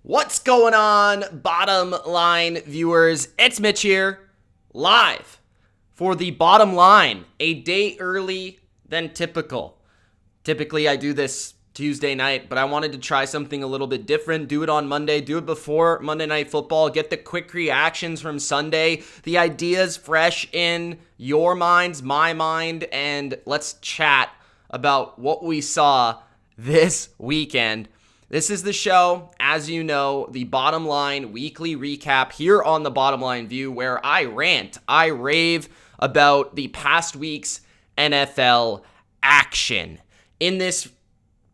What's going on, bottom line viewers? It's Mitch here, live for the bottom line, a day early than typical. Typically, I do this Tuesday night, but I wanted to try something a little bit different. Do it on Monday, do it before Monday Night Football, get the quick reactions from Sunday, the ideas fresh in your minds, my mind, and let's chat about what we saw this weekend. This is the show, as you know, the Bottom Line weekly recap here on the Bottom Line View, where I rant, I rave about the past week's NFL action. In this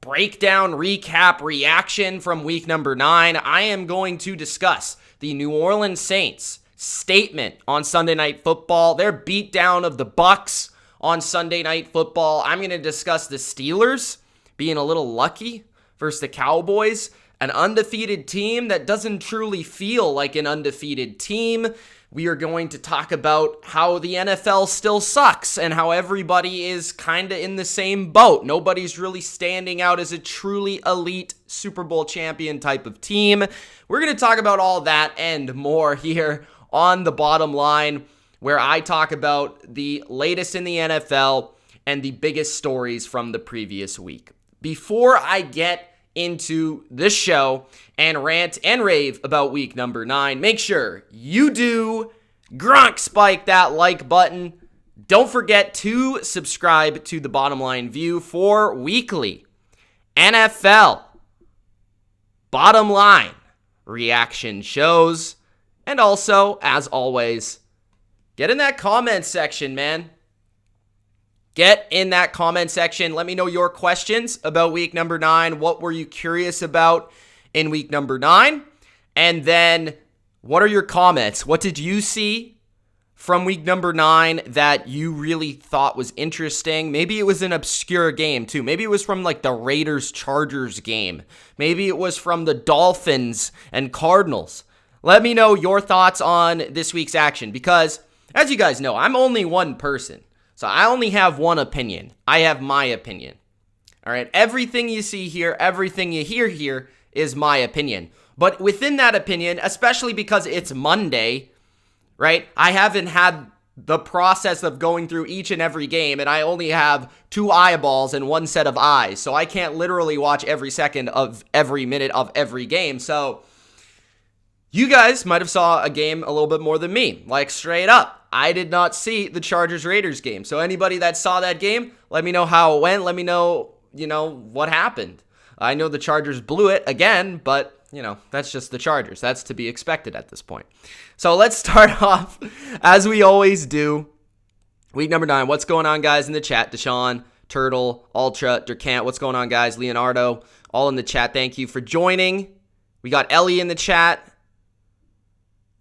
breakdown, recap, reaction from week number 9, I am going to discuss the New Orleans Saints statement on Sunday Night Football, their beatdown of the Bucs on Sunday Night Football. I'm going to discuss the Steelers being a little lucky versus the Cowboys, an undefeated team that doesn't truly feel like an undefeated team. We are going to talk about how the NFL still sucks and how everybody is kind of in the same boat. Nobody's really standing out as a truly elite Super Bowl champion type of team. We're going to talk about all that and more here on the Bottom Line, where I talk about the latest in the NFL and the biggest stories from the previous week. Before I get into this show and rant and rave about week number 9, make sure you do Gronk spike that like button. Don't forget to subscribe to the Bottom Line View for weekly NFL Bottom Line reaction shows. And also, as always, get in that comment section, man. Get in that comment section. Let me know your questions about week number 9. What were you curious about in week number 9? And then what are your comments? What did you see from week number 9 that you really thought was interesting? Maybe it was an obscure game too. Maybe it was from like the Raiders-Chargers game. Maybe it was from the Dolphins and Cardinals. Let me know your thoughts on this week's action because, as you guys know, I'm only one person. So I only have one opinion. I have my opinion. All right. Everything you see here, everything you hear here is my opinion. But within that opinion, especially because it's Monday, right? I haven't had the process of going through each and every game, and I only have 2 eyeballs and 1 set of eyes. So I can't literally watch every second of every minute of every game. So you guys might have saw a game a little bit more than me, like straight up. I did not see the Chargers-Raiders game. So anybody that saw that game, let me know how it went. Let me know, what happened. I know the Chargers blew it again, but, that's just the Chargers. That's to be expected at this point. So let's start off, as we always do, week number 9. What's going on, guys, in the chat? Deshaun, Turtle, Ultra, Durkant. What's going on, guys? Leonardo, all in the chat. Thank you for joining. We got Ellie in the chat.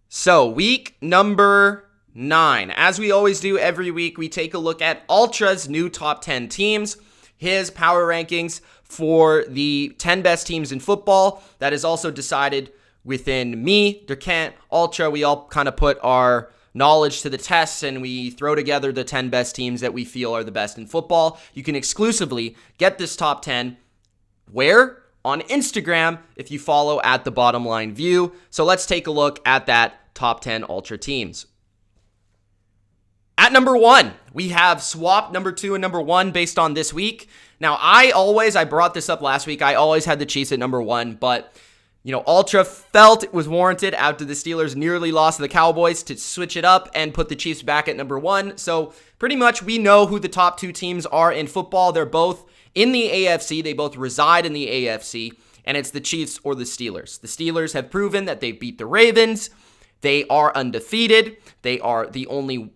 So, week number 9. As we always do every week, we take a look at Ultra's new top 10 teams, his power rankings for the 10 best teams in football. That is also decided within me, Durkant, Ultra. We all kind of put our knowledge to the test and we throw together the 10 best teams that we feel are the best in football. You can exclusively get this top 10 where? On Instagram if you follow at The Bottom Line View. So let's take a look at that top 10 Ultra teams. At number 1, we have swapped number 2 and number 1 based on this week. Now, I brought this up last week. I always had the Chiefs at number 1, but, Ultra felt it was warranted after the Steelers nearly lost to the Cowboys to switch it up and put the Chiefs back at number 1. So pretty much we know who the top 2 teams are in football. They're both in the AFC. They both reside in the AFC, and it's the Chiefs or the Steelers. The Steelers have proven that they beat the Ravens. They are undefeated. They are the only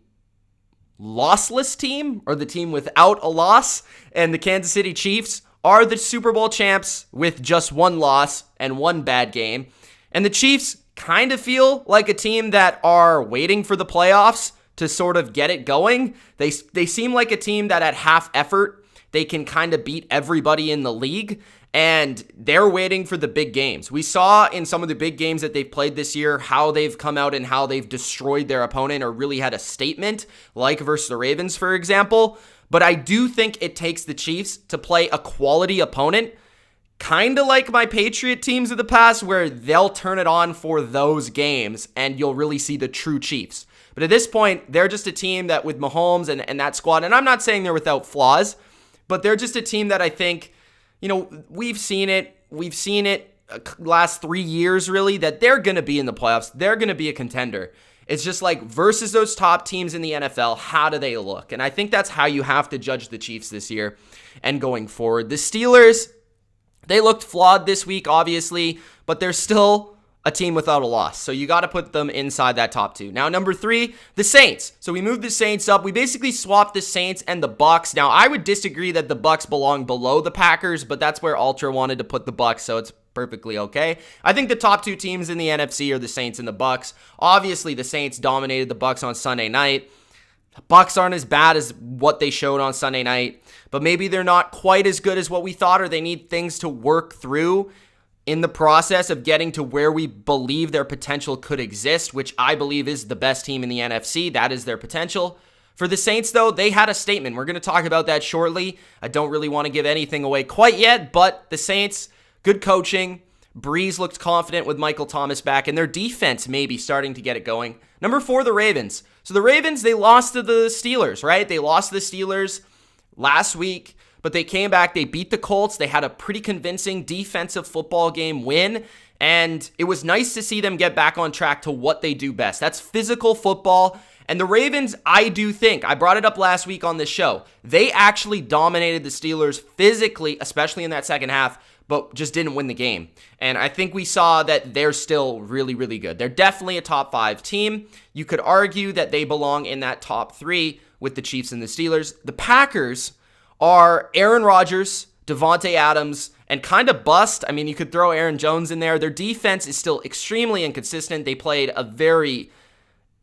lossless team, or the team without a loss, and the Kansas City Chiefs are the Super Bowl champs with just 1 loss and 1 bad game. And the Chiefs kind of feel like a team that are waiting for the playoffs to sort of get it going. They seem like a team that at half effort, they can kind of beat everybody in the league, and they're waiting for the big games. We saw in some of the big games that they've played this year how they've come out and how they've destroyed their opponent or really had a statement, like versus the Ravens, for example. But I do think it takes the Chiefs to play a quality opponent kind of like my Patriot teams of the past, where they'll turn it on for those games and you'll really see the true Chiefs. But at this point, they're just a team that with Mahomes and that squad, and I'm not saying they're without flaws, but they're just a team that I think, we've seen it last 3 years really, that they're going to be in the playoffs. They're going to be a contender. It's just like versus those top teams in the NFL, how do they look? And I think that's how you have to judge the Chiefs this year and going forward. The Steelers, they looked flawed this week, obviously, but they're still a team without a loss. So you got to put them inside that top 2. Now, number 3, the Saints. So we moved the Saints up. We basically swapped the Saints and the Bucs. Now, I would disagree that the Bucs belong below the Packers, but that's where Ultra wanted to put the Bucs, so it's perfectly okay. I think the top 2 teams in the NFC are the Saints and the Bucs. Obviously, the Saints dominated the Bucs on Sunday night. The Bucs aren't as bad as what they showed on Sunday night, but maybe they're not quite as good as what we thought, or they need things to work through in the process of getting to where we believe their potential could exist, which I believe is the best team in the NFC. That is their potential. For the Saints, though, they had a statement. We're going to talk about that shortly. I don't really want to give anything away quite yet, but the Saints, good coaching. Breeze looked confident with Michael Thomas back, and their defense may be starting to get it going. Number 4, the Ravens. So the Ravens, they lost to the Steelers, right? They lost to the Steelers last week, but they came back. They beat the Colts. They had a pretty convincing defensive football game win, and it was nice to see them get back on track to what they do best. That's physical football. And the Ravens, I do think, I brought it up last week on this show, they actually dominated the Steelers physically, especially in that second half, but just didn't win the game. And I think we saw that they're still really, really good. They're definitely a top 5 team. You could argue that they belong in that top 3 with the Chiefs and the Steelers. The Packers are Aaron Rodgers, Devontae Adams, and kind of bust. I mean, you could throw Aaron Jones in there. Their defense is still extremely inconsistent. They played a very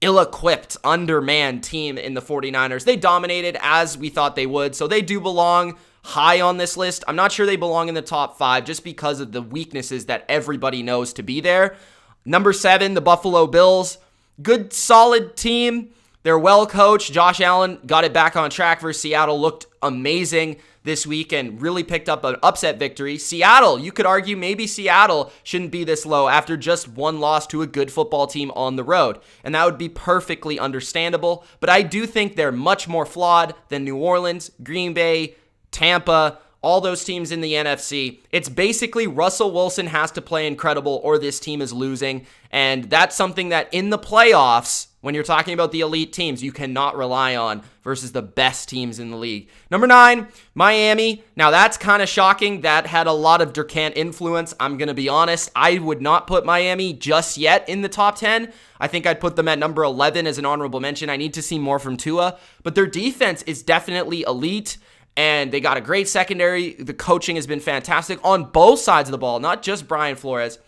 ill-equipped, undermanned team in the 49ers. They dominated as we thought they would, so they do belong high on this list. I'm not sure they belong in the top 5 just because of the weaknesses that everybody knows to be there. Number 7, the Buffalo Bills. Good, solid team. They're well coached. Josh Allen got it back on track versus Seattle. Looked amazing this week and really picked up an upset victory. Seattle, you could argue maybe Seattle shouldn't be this low after just one loss to a good football team on the road. And that would be perfectly understandable. But I do think they're much more flawed than New Orleans, Green Bay, Tampa, all those teams in the NFC. It's basically Russell Wilson has to play incredible or this team is losing. And that's something that in the playoffs, when you're talking about the elite teams, you cannot rely on versus the best teams in the league. Number 9, Miami. Now that's kind of shocking. That had a lot of Durkant influence. I'm going to be honest. I would not put Miami just yet in the top 10. I think I'd put them at number 11 as an honorable mention. I need to see more from Tua. But their defense is definitely elite. And they got a great secondary. The coaching has been fantastic on both sides of the ball, not just Brian Flores.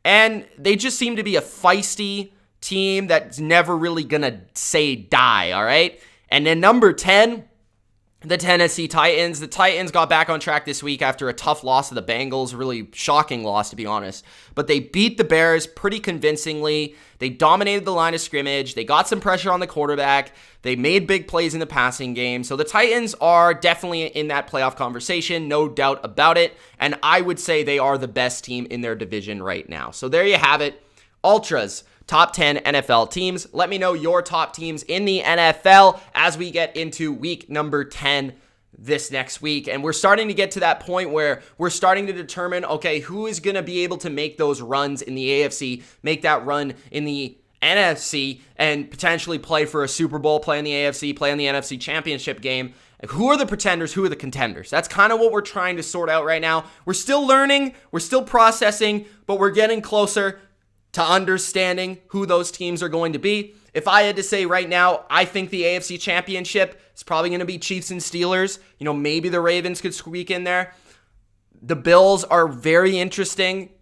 And they just seem to be a feisty team that's never really going to say die, all right? And then number 10, the Tennessee Titans. The Titans got back on track this week after a tough loss to the Bengals. Really shocking loss, to be honest. But they beat the Bears pretty convincingly. They dominated the line of scrimmage. They got some pressure on the quarterback. They made big plays in the passing game. So the Titans are definitely in that playoff conversation, no doubt about it. And I would say they are the best team in their division right now. So there you have it. Ultras. Top 10 NFL teams. Let me know your top teams in the NFL as we get into week number 10 this next week. And we're starting to get to that point where we're starting to determine, okay, who is going to be able to make those runs in the AFC, make that run in the NFC, and potentially play for a Super Bowl, play in the AFC, play in the NFC Championship game. Who are the pretenders? Who are the contenders? That's kind of what we're trying to sort out right now. We're still learning. We're still processing, but we're getting closer to understanding who those teams are going to be. If I had to say right now, I think the AFC Championship is probably going to be Chiefs and Steelers. You know, maybe the Ravens could squeak in there. The Bills are very interesting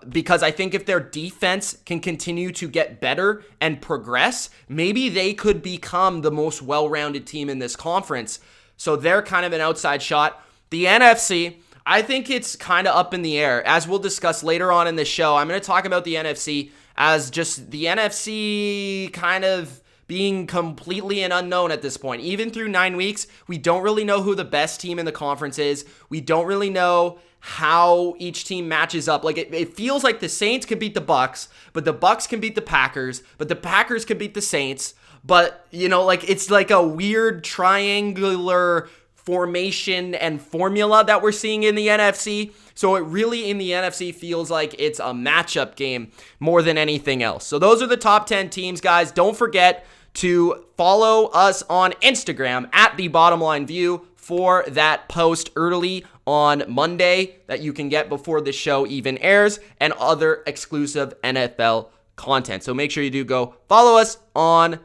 because I think if their defense can continue to get better and progress, maybe they could become the most well-rounded team in this conference. So they're kind of an outside shot. The NFC, I think it's kind of up in the air. As we'll discuss later on in the show, I'm going to talk about the NFC as just the NFC kind of being completely an unknown at this point. Even through 9 weeks, we don't really know who the best team in the conference is. We don't really know how each team matches up. Like it feels like the Saints can beat the Bucs, but the Bucs can beat the Packers, but the Packers can beat the Saints. But, like it's like a weird triangular formation and formula that we're seeing in the NFC. So it really in the NFC feels like it's a matchup game more than anything else. So those are the top 10 teams, guys. Don't forget to follow us on Instagram at TheBottomLineView for that post early on Monday that you can get before the show even airs and other exclusive NFL content. So make sure you do go follow us on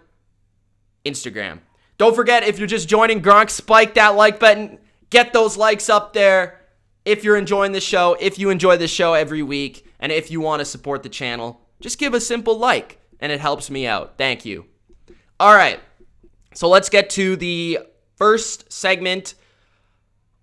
Instagram. Don't forget, if you're just joining, Gronk, spike that like button. Get those likes up there. If you're enjoying the show, if you enjoy the show every week, and if you want to support the channel, just give a simple like, and it helps me out. Thank you. All right, so let's get to the first segment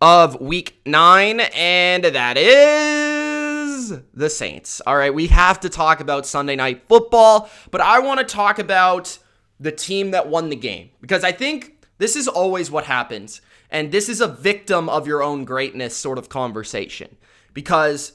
of Week 9, and that is the Saints. All right, we have to talk about Sunday Night Football, but I want to talk about the team that won the game, because I think this is always what happens, and this is a victim of your own greatness sort of conversation, because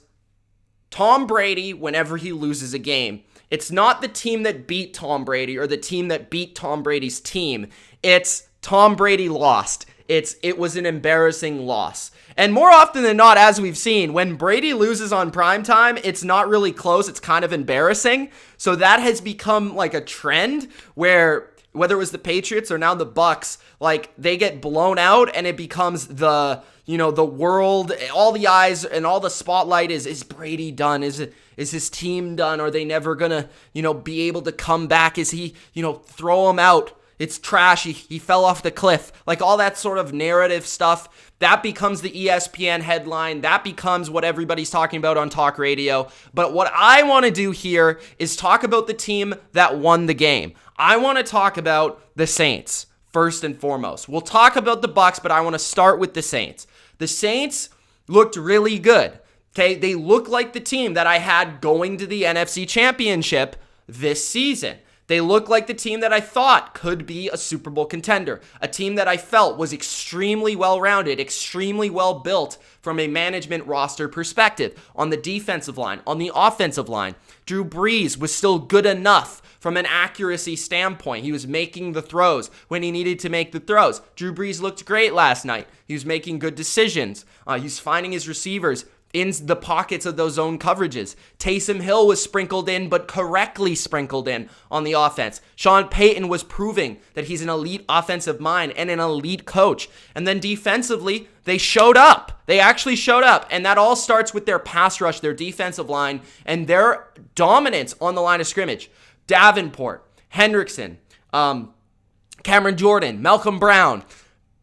Tom Brady, whenever he loses a game, it's not the team that beat Tom Brady or the team that beat Tom Brady's team. It's Tom Brady lost. It was an embarrassing loss. And more often than not, as we've seen, when Brady loses on primetime, it's not really close. It's kind of embarrassing. So that has become like a trend where whether it was the Patriots or now the Bucs, like they get blown out and it becomes the world, all the eyes and all the spotlight is Brady done? Is his team done? Are they never gonna, be able to come back? Is he, throw him out? It's trash. He fell off the cliff. Like all that sort of narrative stuff, that becomes the ESPN headline. That becomes what everybody's talking about on talk radio. But what I want to do here is talk about the team that won the game. I want to talk about the Saints first and foremost. We'll talk about the Bucs, but I want to start with the Saints. The Saints looked really good. Okay, they look like the team that I had going to the NFC Championship this season. They look like the team that I thought could be a Super Bowl contender, a team that I felt was extremely well-rounded, extremely well-built from a management roster perspective. On the defensive line, on the offensive line, Drew Brees was still good enough from an accuracy standpoint. He was making the throws when he needed to make the throws. Drew Brees looked great last night. He was making good decisions. He's finding his receivers in the pockets of those zone coverages. Taysom Hill was sprinkled in, but correctly sprinkled in on the offense. Sean Payton was proving that he's an elite offensive mind and an elite coach. And then defensively, they showed up. They actually showed up. And that all starts with their pass rush, their defensive line, and their dominance on the line of scrimmage. Davenport, Hendrickson, Cameron Jordan, Malcolm Brown,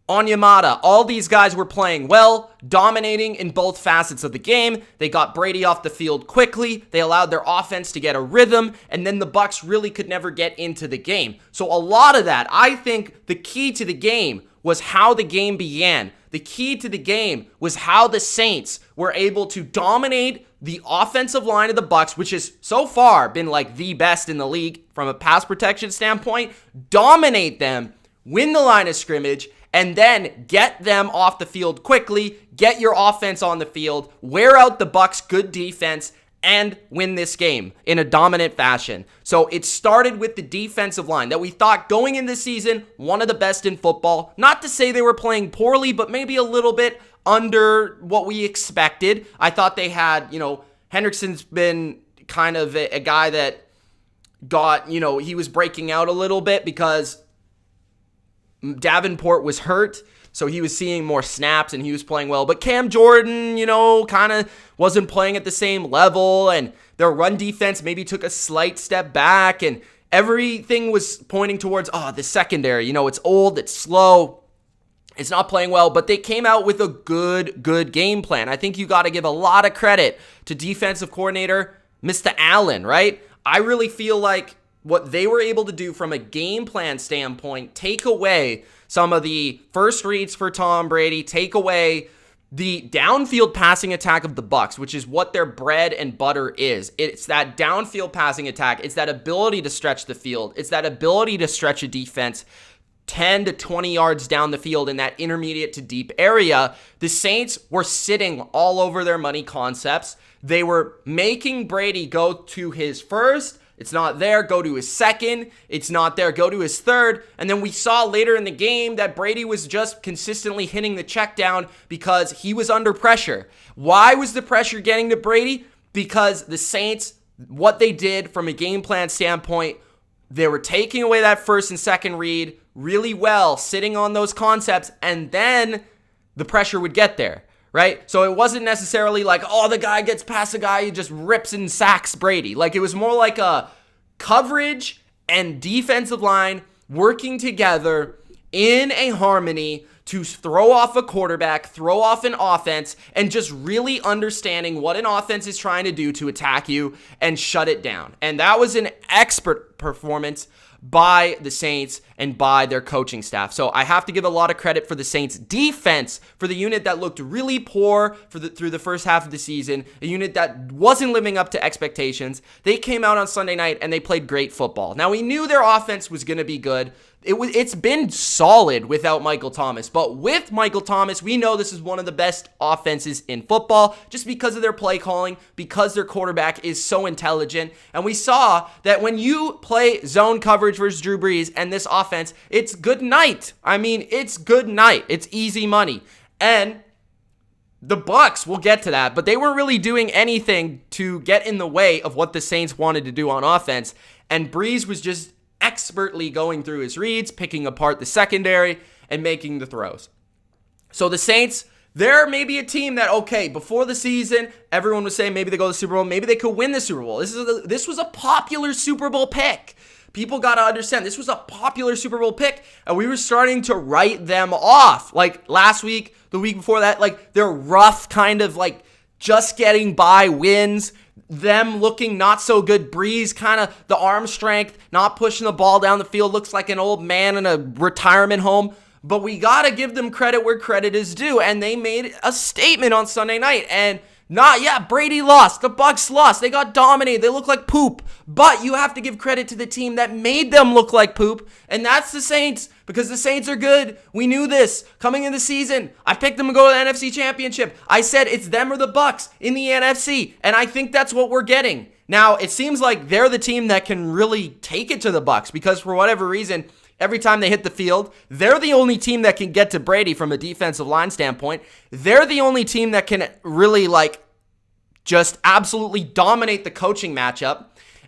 Onyemata, all these guys were playing well, dominating in both facets of the game. They got Brady off the field quickly. They allowed their offense to get a rhythm, and then the Bucs really could never get into the game. So a lot of that, I think the key to the game was how the game began. The key to the game was how the Saints were able to dominate the offensive line of the Bucs, which has so far been like the best in the league from a pass protection standpoint, dominate them, win the line of scrimmage, and then get them off the field quickly, get your offense on the field, wear out the Bucs' good defense, and win this game in a dominant fashion. So it started with the defensive line that we thought going in this season, one of the best in football. Not to say they were playing poorly, but maybe a little bit under what we expected. I thought they had, Hendrickson's been kind of a guy that got, he was breaking out a little bit because Davenport was hurt, so he was seeing more snaps and he was playing well. But Cam Jordan, kind of wasn't playing at the same level, and their run defense maybe took a slight step back, and everything was pointing towards, the secondary. It's old, it's slow, it's not playing well, but they came out with a good game plan. I think you got to give a lot of credit to defensive coordinator Mr. Allen, right? I really feel like what they were able to do from a game plan standpoint, take away some of the first reads for Tom Brady, take away the downfield passing attack of the Bucs, which is what their bread and butter is. It's that downfield passing attack. It's that ability to stretch the field. It's that ability to stretch a defense 10 to 20 yards down the field in that intermediate to deep area. The Saints were sitting all over their money concepts. They were making Brady go to his first. It's not there, go to his second. It's not there, go to his third. And then we saw later in the game that Brady was just consistently hitting the check down because he was under pressure. Why was the pressure getting to Brady? Because the Saints, what they did from a game plan standpoint, they were taking away that first and second read really well, sitting on those concepts, and then the pressure would get there, right? So it wasn't necessarily like, oh, the guy gets past the guy, he just rips and sacks Brady. Like, it was more like a coverage and defensive line working together in a harmony to throw off a quarterback, throw off an offense, and just really understanding what an offense is trying to do to attack you and shut it down. And that was an expert performance by the Saints and by their coaching staff. So I have to give a lot of credit for the Saints defense, for the unit that looked really poor through the first half of the season, a unit that wasn't living up to expectations. They came out on Sunday night and they played great football. Now, we knew their offense was going to be good. It's been solid without Michael Thomas, but with Michael Thomas, we know this is one of the best offenses in football just because of their play calling, because their quarterback is so intelligent. And we saw that when you play zone coverage versus Drew Brees and this offense, it's good night. I mean, it's good night. It's easy money. And the Bucs, we'll get to that, but they weren't really doing anything to get in the way of what the Saints wanted to do on offense. And Brees was just expertly going through his reads, picking apart the secondary, and making the throws. So the Saints, they're maybe a team that, okay, before the season, everyone was saying maybe they go to the Super Bowl, maybe they could win the Super Bowl. This was a popular Super Bowl pick. People got to understand, this was a popular Super Bowl pick, and we were starting to write them off. Like last week, the week before that, like they're rough, kind of like just getting by wins, them looking not so good. Brees, kind of the arm strength, not pushing the ball down the field, looks like an old man in a retirement home. But we got to give them credit where credit is due, and they made a statement on Sunday night. And Brady lost. The Bucs lost. They got dominated. They look like poop. But you have to give credit to the team that made them look like poop, and that's the Saints, because the Saints are good. We knew this coming in the season. I picked them to go to the NFC Championship. I said it's them or the Bucs in the NFC, and I think that's what we're getting. Now, it seems like they're the team that can really take it to the Bucs, because for whatever reason, every time they hit the field, they're the only team that can get to Brady from a defensive line standpoint. They're the only team that can really just absolutely dominate the coaching matchup.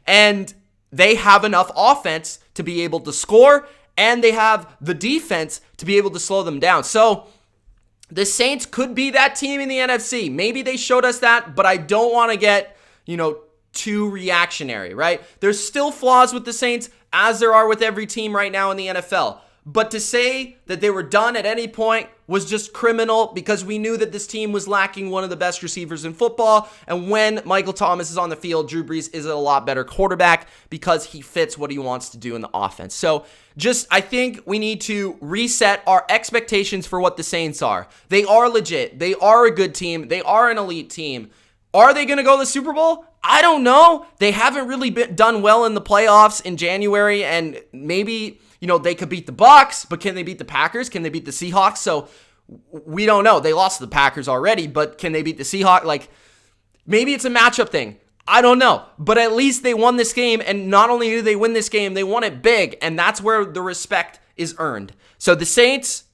And they have enough offense to be able to score, and they have the defense to be able to slow them down. So the Saints could be that team in the NFC. Maybe they showed us that, but I don't want to get, too reactionary, right? There's still flaws with the Saints, as there are with every team right now in the NFL. But to say that they were done at any point was just criminal, because we knew that this team was lacking one of the best receivers in football. And when Michael Thomas is on the field, Drew Brees is a lot better quarterback because he fits what he wants to do in the offense. So I think we need to reset our expectations for what the Saints are. They are legit. They are a good team. They are an elite team. Are they going to go to the Super Bowl? I don't know. They haven't really done well in the playoffs in January, and maybe they could beat the Bucs, but can they beat the Packers? Can they beat the Seahawks? So we don't know. They lost to the Packers already, but can they beat the Seahawks? Maybe it's a matchup thing. I don't know. But at least they won this game, and not only did they win this game, they won it big, and that's where the respect is earned. So the Saints,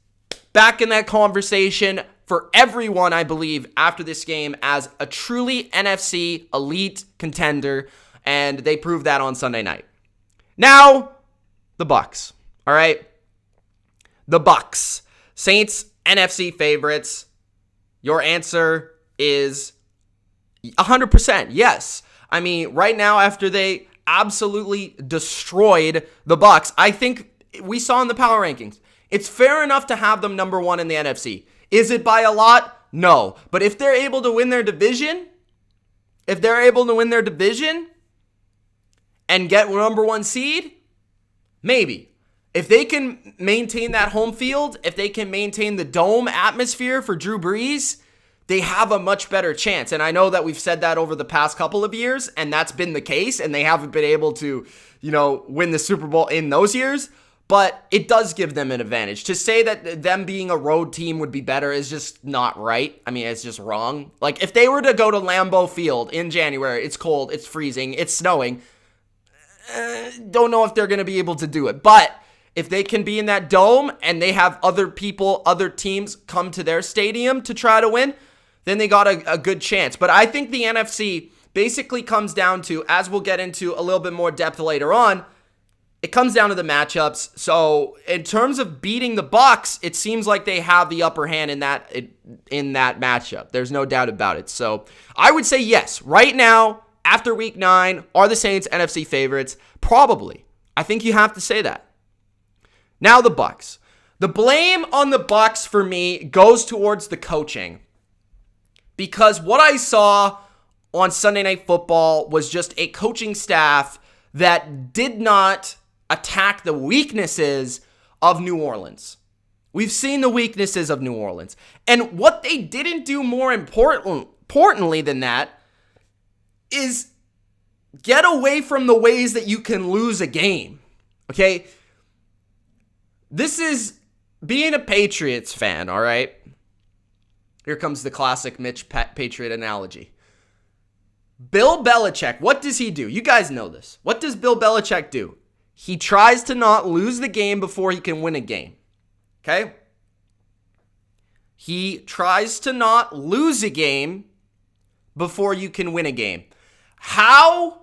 back in that conversation for everyone, I believe, after this game as a truly NFC elite contender, and they proved that on Sunday night. Now, the Bucs. All right? The Bucs. Saints, NFC favorites. Your answer is 100% yes. I mean, right now, after they absolutely destroyed the Bucs, I think we saw in the power rankings, it's fair enough to have them number one in the NFC. Is it by a lot? No. But if they're able to win their division, and get number one seed, maybe. If they can maintain that home field, if they can maintain the dome atmosphere for Drew Brees, they have a much better chance. And I know that we've said that over the past couple of years, and that's been the case, and they haven't been able to, win the Super Bowl in those years. But it does give them an advantage. To say that them being a road team would be better is just not right. I mean, it's just wrong. Like, if they were to go to Lambeau Field in January, it's cold, it's freezing, it's snowing, don't know if they're going to be able to do it. But if they can be in that dome and they have other teams come to their stadium to try to win, then they got a good chance. But I think the NFC basically comes down to, as we'll get into a little bit more depth later on, it comes down to the matchups. So in terms of beating the Bucs, it seems like they have the upper hand in that matchup. There's no doubt about it. So I would say yes. Right now, after Week 9, are the Saints NFC favorites? Probably. I think you have to say that. Now the Bucs. The blame on the Bucs for me goes towards the coaching. Because what I saw on Sunday Night Football was just a coaching staff that did not attack the weaknesses of New Orleans. We've seen the weaknesses of New Orleans. And what they didn't do more importantly than that is get away from the ways that you can lose a game. Okay? This is being a Patriots fan, all right? Here comes the classic Mitch Patriot analogy. Bill Belichick, what does he do? You guys know this. What does Bill Belichick do? He tries to not lose the game before he can win a game. Okay? He tries to not lose a game before you can win a game. How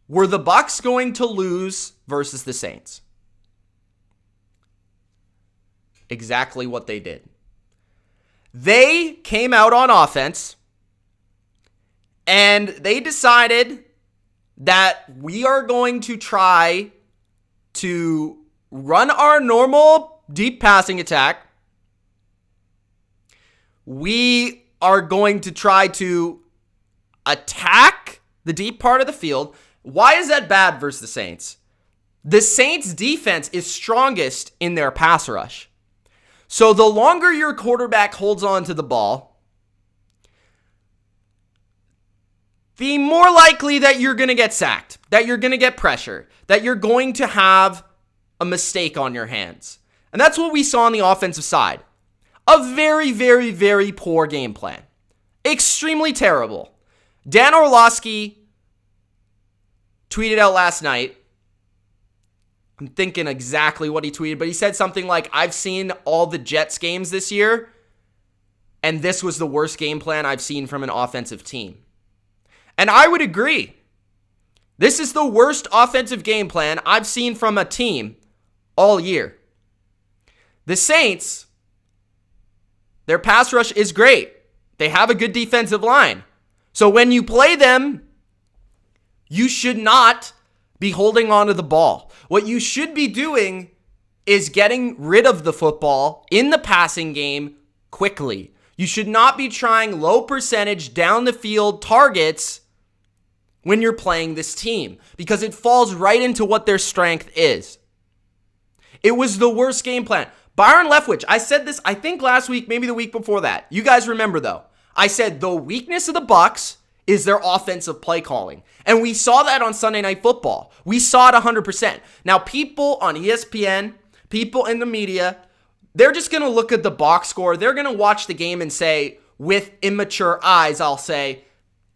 were the Bucs going to lose versus the Saints? Exactly what they did. They came out on offense and they decided that we are going to try to run our normal deep passing attack. We are going to try to attack the deep part of the field. Why is that bad versus the Saints? The Saints defense is strongest in their pass rush. So the longer your quarterback holds on to the ball, the more likely that you're going to get sacked, that you're going to get pressure, that you're going to have a mistake on your hands. And that's what we saw on the offensive side. A very, very, very poor game plan. Extremely terrible. Dan Orlovsky tweeted out last night, I'm thinking exactly what he tweeted, but he said something like, I've seen all the Jets games this year, and this was the worst game plan I've seen from an offensive team. And I would agree. This is the worst offensive game plan I've seen from a team all year. The Saints, their pass rush is great. They have a good defensive line. So when you play them, you should not be holding on to the ball. What you should be doing is getting rid of the football in the passing game quickly. You should not be trying low percentage down the field targets when you're playing this team, because it falls right into what their strength is. It was the worst game plan. Byron Leftwich, I said this, I think last week, maybe the week before that. You guys remember though. I said the weakness of the Bucs is their offensive play calling. And we saw that on Sunday Night Football. We saw it 100%. Now, people on ESPN, people in the media, they're just going to look at the box score. They're going to watch the game and say, with immature eyes, I'll say,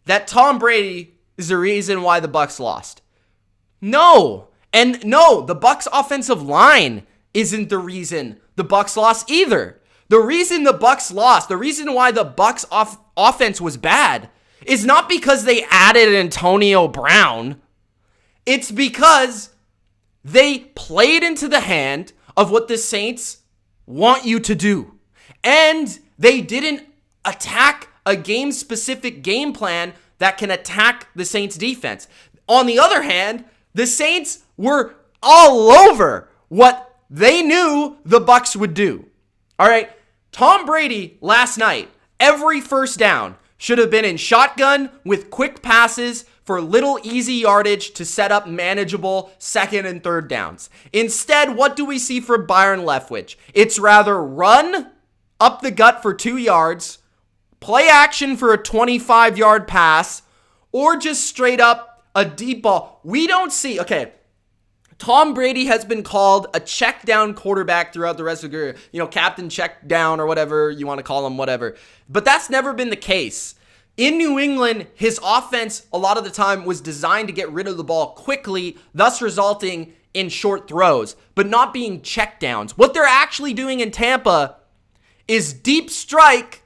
that Tom Brady is the reason why the Bucs lost. No. And no, the Bucs offensive line isn't the reason the Bucs lost either. The reason the Bucs lost, the reason why the Bucs offense was bad, is not because they added Antonio Brown. It's because they played into the hand of what the Saints want you to do. And they didn't attack a game-specific game plan that can attack the Saints defense. On the other hand, the Saints were all over what they knew the Bucs would do. All right, Tom Brady last night, every first down should have been in shotgun with quick passes for little easy yardage to set up manageable second and third downs. Instead, what do we see for Byron Leftwich? It's rather run up the gut for 2 yards, play action for a 25-yard pass, or just straight up a deep ball. We don't see, Tom Brady has been called a check down quarterback throughout the rest of the career. Captain check down or whatever you want to call him, whatever. But that's never been the case. In New England, his offense a lot of the time was designed to get rid of the ball quickly, thus resulting in short throws, but not being check downs. What they're actually doing in Tampa is deep strike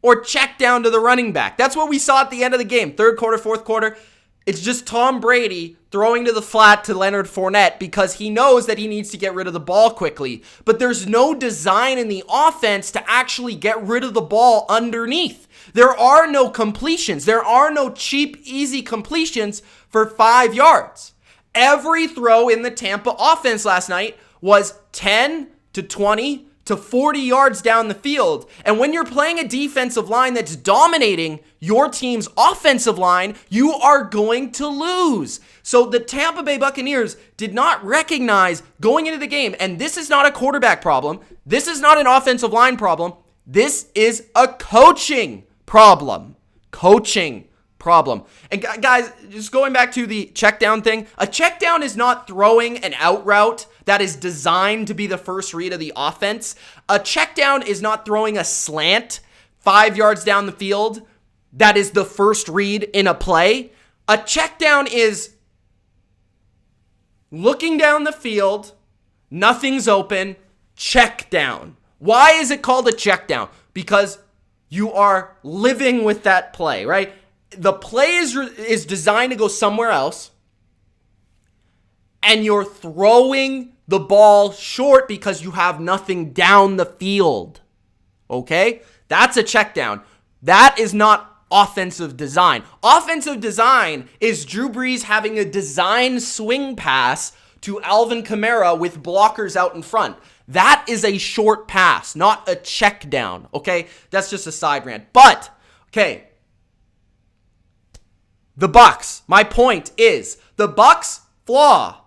or check down to the running back. That's what we saw at the end of the game. Third quarter, fourth quarter. It's just Tom Brady throwing to the flat to Leonard Fournette because he knows that he needs to get rid of the ball quickly. But there's no design in the offense to actually get rid of the ball underneath. There are no completions. There are no cheap, easy completions for 5 yards. Every throw in the Tampa offense last night was 10 to 20 to 40 yards down the field. And when you're playing a defensive line that's dominating your team's offensive line, you are going to lose. So the Tampa Bay Buccaneers did not recognize going into the game, and this is not a quarterback problem. This is not an offensive line problem. This is a coaching problem. Coaching problem. And guys, just going back to the check down thing, a check down is not throwing an out route that is designed to be the first read of the offense. A check down is not throwing a slant 5 yards down the field that is the first read in a play. A check down is looking down the field, nothing's open, check down. Why is it called a check down? Because you are living with that play, right? The play is designed to go somewhere else, and you're throwing the ball short because you have nothing down the field. Okay? That's a check down. That is not offensive design. Offensive design is Drew Brees having a design swing pass to Alvin Kamara with blockers out in front. That is a short pass, not a check down. Okay? That's just a side rant. But, okay, the Bucs, my point is, the Bucs' flaw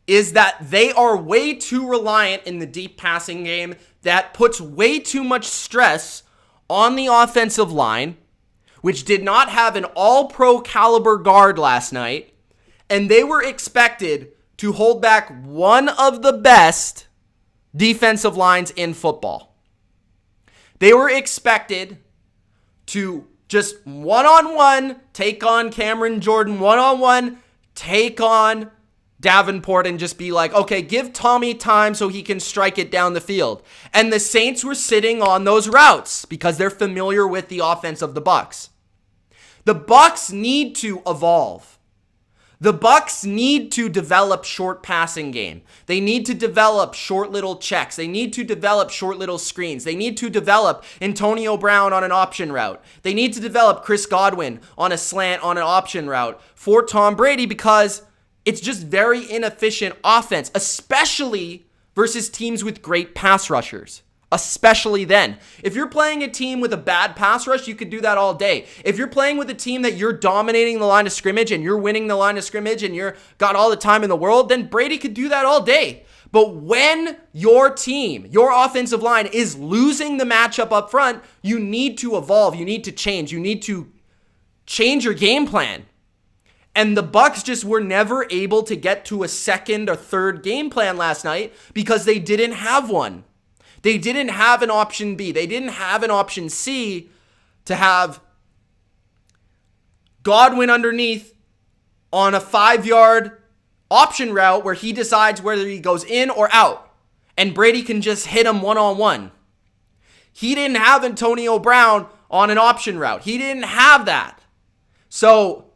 is that they are way too reliant in the deep passing game. That puts way too much stress on the offensive line, which did not have an all-pro caliber guard last night, and they were expected to hold back one of the best defensive lines in football. They were expected to just one-on-one take on Cameron Jordan, one-on-one take on Davenport, and just be like, okay, give Tommy time so he can strike it down the field. And the Saints were sitting on those routes because they're familiar with the offense of the Bucs. The Bucs need to evolve. The Bucs need to develop short passing game. They need to develop short little checks. They need to develop short little screens. They need to develop Antonio Brown on an option route. They need to develop Chris Godwin on a slant on an option route for Tom Brady because it's just very inefficient offense, especially versus teams with great pass rushers. Especially then. If you're playing a team with a bad pass rush, you could do that all day. If you're playing with a team that you're dominating the line of scrimmage and you're winning the line of scrimmage and you're got all the time in the world, then Brady could do that all day. But when your team, your offensive line is losing the matchup up front, you need to evolve. You need to change. You need to change your game plan. And the Bucs just were never able to get to a second or third game plan last night because they didn't have one. They didn't have an option B. They didn't have an option C to have Godwin underneath on a 5-yard option route where he decides whether he goes in or out. And Brady can just hit him one-on-one. He didn't have Antonio Brown on an option route. He didn't have that. So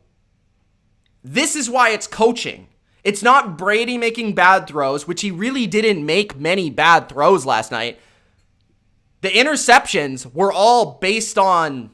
this is why it's coaching. It's not Brady making bad throws, which he really didn't make many bad throws last night. The interceptions were all based on,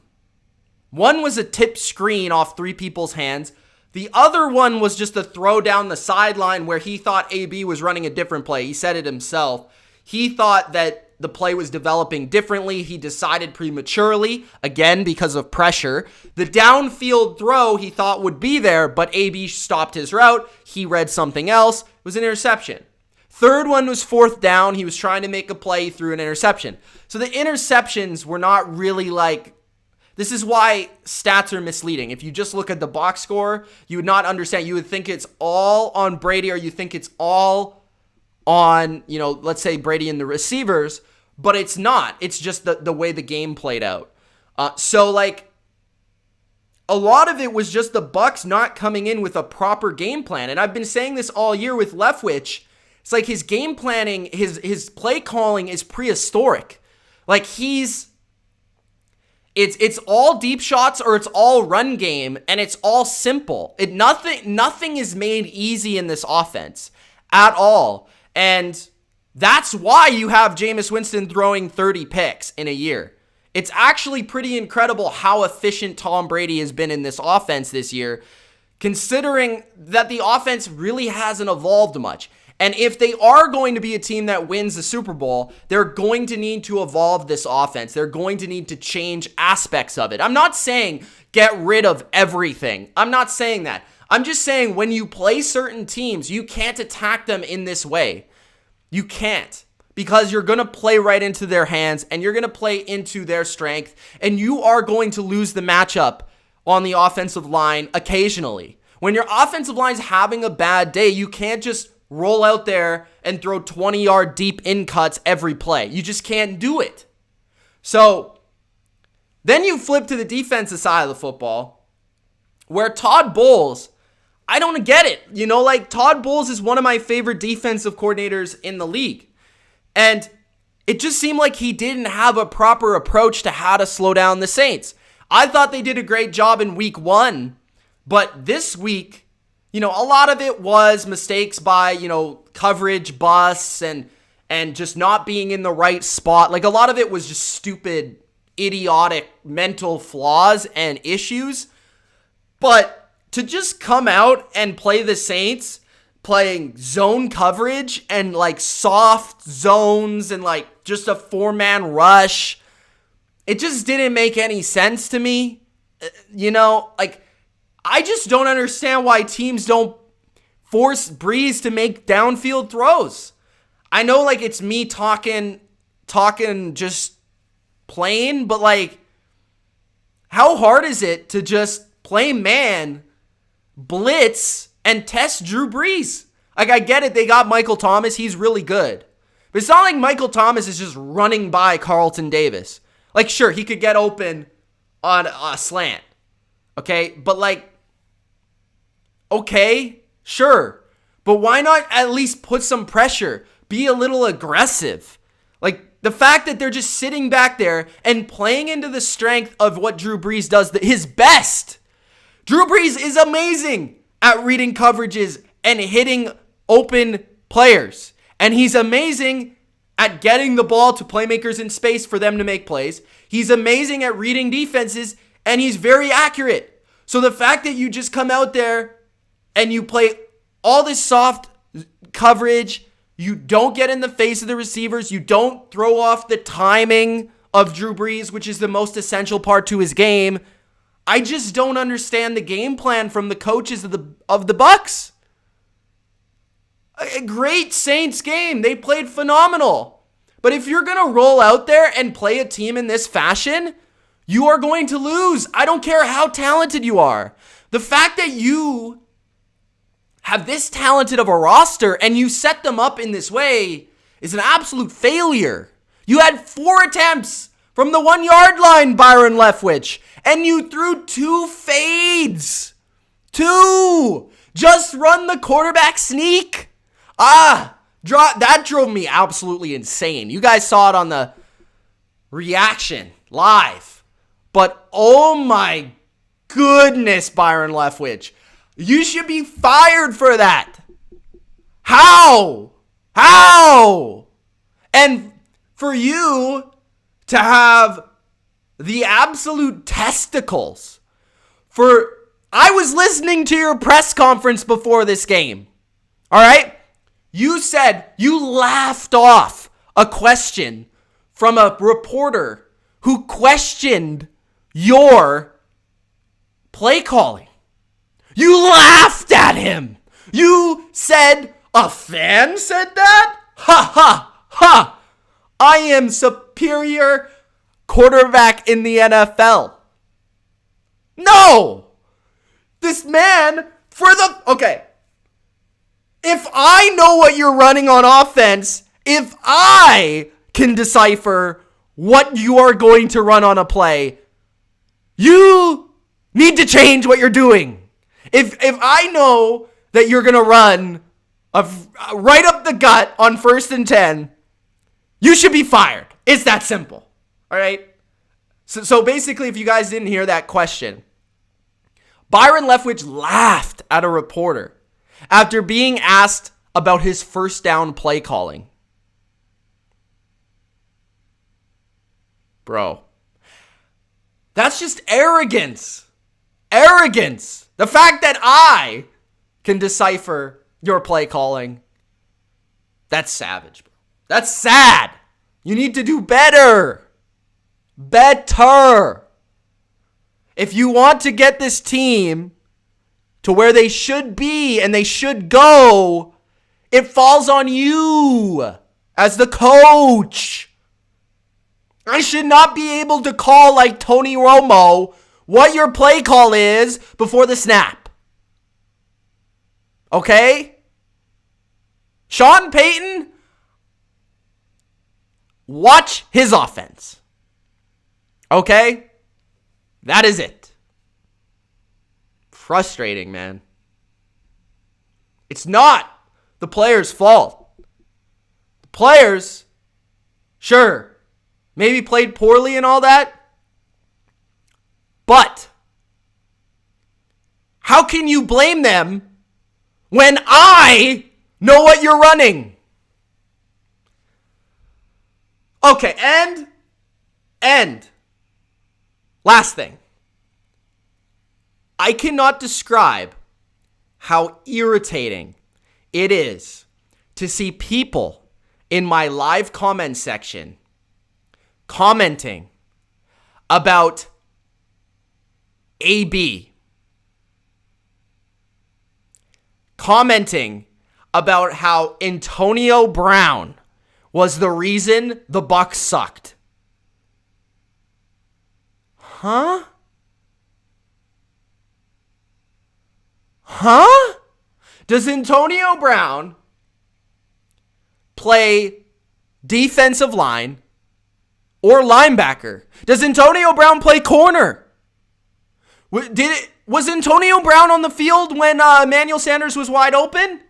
one was a tip screen off 3 people's hands. The other one was just a throw down the sideline where he thought AB was running a different play. He said it himself. He thought that the play was developing differently. He decided prematurely, again, because of pressure. The downfield throw he thought would be there, but AB stopped his route. He read something else. It was an interception. Third one was fourth down. He was trying to make a play through an interception. So the interceptions were not really like, this is why stats are misleading. If you just look at the box score, you would not understand. You would think it's all on Brady, or you think it's all on, let's say Brady and the receivers, but it's not. It's just the way the game played out. So a lot of it was just the Bucs not coming in with a proper game plan. And I've been saying this all year with Leftwich. It's like his game planning, his play calling is prehistoric. Like it's all deep shots, or it's all run game, and it's all simple. Nothing is made easy in this offense at all. And that's why you have Jameis Winston throwing 30 picks in a year. It's actually pretty incredible how efficient Tom Brady has been in this offense this year, considering that the offense really hasn't evolved much. And if they are going to be a team that wins the Super Bowl, they're going to need to evolve this offense. They're going to need to change aspects of it. I'm not saying get rid of everything. I'm not saying that. I'm just saying when you play certain teams, you can't attack them in this way. You can't, because you're going to play right into their hands, and you're going to play into their strength, and you are going to lose the matchup on the offensive line occasionally. When your offensive line's having a bad day, you can't just roll out there and throw 20-yard deep in cuts every play. You just can't do it. So then you flip to the defensive side of the football, where Todd Bowles, I don't get it. Todd Bowles is one of my favorite defensive coordinators in the league. And it just seemed like he didn't have a proper approach to how to slow down the Saints. I thought they did a great job in week 1, but this week, a lot of it was mistakes by, coverage busts and just not being in the right spot. A lot of it was just stupid, idiotic mental flaws and issues. But to just come out and play the Saints, playing zone coverage and soft zones and just a 4-man rush, it just didn't make any sense to me. I just don't understand why teams don't force Breeze to make downfield throws. I know it's me talking just plain, but how hard is it to just play man, blitz, and test Drew Brees? I get it. They got Michael Thomas. He's really good. But it's not like Michael Thomas is just running by Carlton Davis. Sure, he could get open on a slant. Okay? But okay, sure. But why not at least put some pressure? Be a little aggressive. The fact that they're just sitting back there and playing into the strength of what Drew Brees does, his best. Drew Brees is amazing at reading coverages and hitting open players. And he's amazing at getting the ball to playmakers in space for them to make plays. He's amazing at reading defenses, and he's very accurate. So the fact that you just come out there and you play all this soft coverage, you don't get in the face of the receivers, you don't throw off the timing of Drew Brees, which is the most essential part to his game. I just don't understand the game plan from the coaches of the Bucs. A great Saints game. They played phenomenal. But if you're going to roll out there and play a team in this fashion, you are going to lose. I don't care how talented you are. The fact that you have this talented of a roster and you set them up in this way is an absolute failure. You had 4 attempts from the 1-yard line, Byron Leftwich, and you threw 2 fades. 2! Just run the quarterback sneak. That drove me absolutely insane. You guys saw it on the reaction live. But oh my goodness, Byron Leftwich. You should be fired for that. How? And for you to have the absolute testicles I was listening to your press conference before this game. All right? You said you laughed off a question from a reporter who questioned your play calling. You laughed at him. You said, a fan said that? Ha ha ha. I am superior quarterback in the NFL. No. This man okay. If I know what you're running on offense, if I can decipher what you are going to run on a play, you need to change what you're doing. If I know that you're going to run right up the gut on 1st and 10, you should be fired. It's that simple. All right? So basically, if you guys didn't hear that question, Byron Leftwich laughed at a reporter after being asked about his first down play calling. Bro, that's just arrogance. Arrogance. The fact that I can decipher your play calling, that's savage, bro. That's sad. You need to do better. Better. If you want to get this team to where they should be and they should go, it falls on you as the coach. I should not be able to call like Tony Romo what your play call is before the snap. Okay? Sean Payton, watch his offense. Okay? That is it. Frustrating, man. It's not the players' fault. The players, sure, maybe played poorly and all that, but how can you blame them when I know what you're running? Okay, and last thing. I cannot describe how irritating it is to see people in my live comment section commenting about AB. Commenting about how Antonio Brown was the reason the Bucs sucked. Huh? Huh? Does Antonio Brown play defensive line or linebacker? Does Antonio Brown play corner? Was Antonio Brown on the field when Emmanuel Sanders was wide open?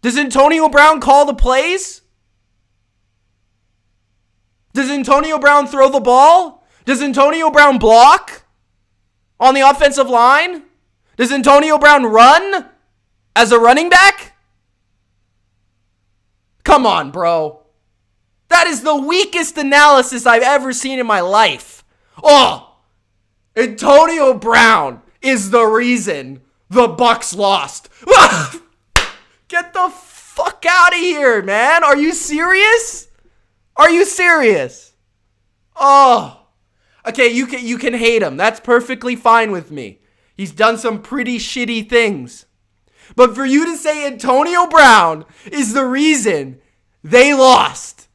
Does Antonio Brown call the plays? Does Antonio Brown throw the ball? Does Antonio Brown block on the offensive line? Does Antonio Brown run as a running back? Come on, bro. That is the weakest analysis I've ever seen in my life. Oh, Antonio Brown is the reason the Bucs lost. Get the fuck out of here, man. Are you serious? Are you serious? Oh. Okay, you can hate him. That's perfectly fine with me. He's done some pretty shitty things. But for you to say Antonio Brown is the reason they lost.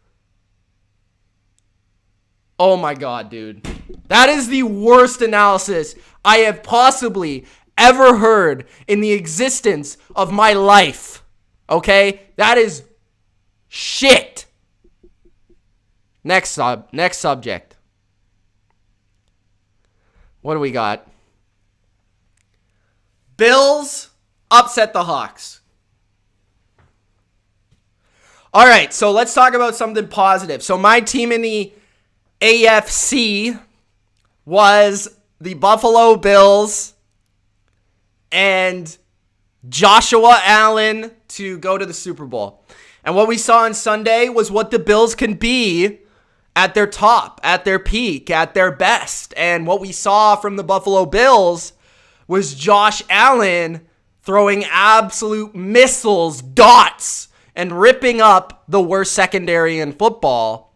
Oh my God, dude. That is the worst analysis I have possibly ever heard in the existence of my life. Okay? That is shit. Next subject. What do we got? Bills upset the Hawks. All right, so let's talk about something positive. So my team in the AFC was the Buffalo Bills and Joshua Allen to go to the Super Bowl. And what we saw on Sunday was what the Bills can be at their top, at their peak, at their best. And what we saw from the Buffalo Bills was Josh Allen throwing absolute missiles, dots, and ripping up the worst secondary in football.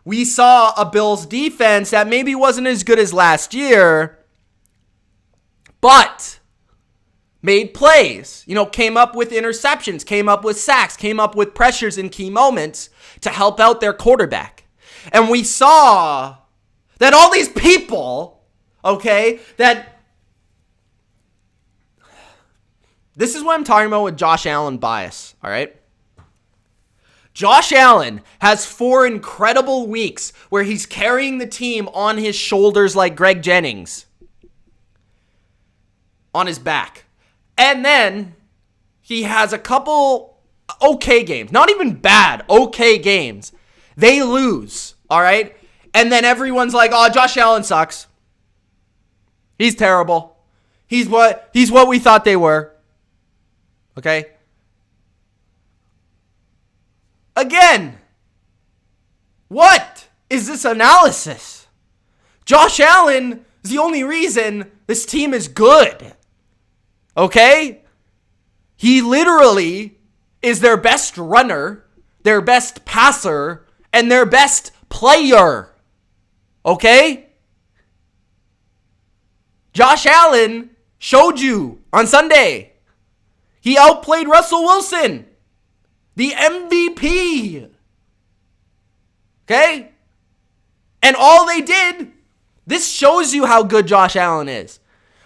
We saw a Bills defense that maybe wasn't as good as last year, but made plays, came up with interceptions, came up with sacks, came up with pressures in key moments to help out their quarterback. And we saw that all these people, that this is what I'm talking about with Josh Allen bias, all right? Josh Allen has 4 incredible weeks where he's carrying the team on his shoulders like Greg Jennings on his back. And then he has a couple okay games, not even bad, okay games. They lose, all right? And then everyone's like, oh, Josh Allen sucks. He's terrible. He's what we thought they were. Okay? Again, what is this analysis? Josh Allen is the only reason this team is good. Okay? He literally is their best runner, their best passer, and their best player. Okay? Josh Allen showed you on Sunday. He outplayed Russell Wilson, the MVP. Okay? And all they did, this shows you how good Josh Allen is.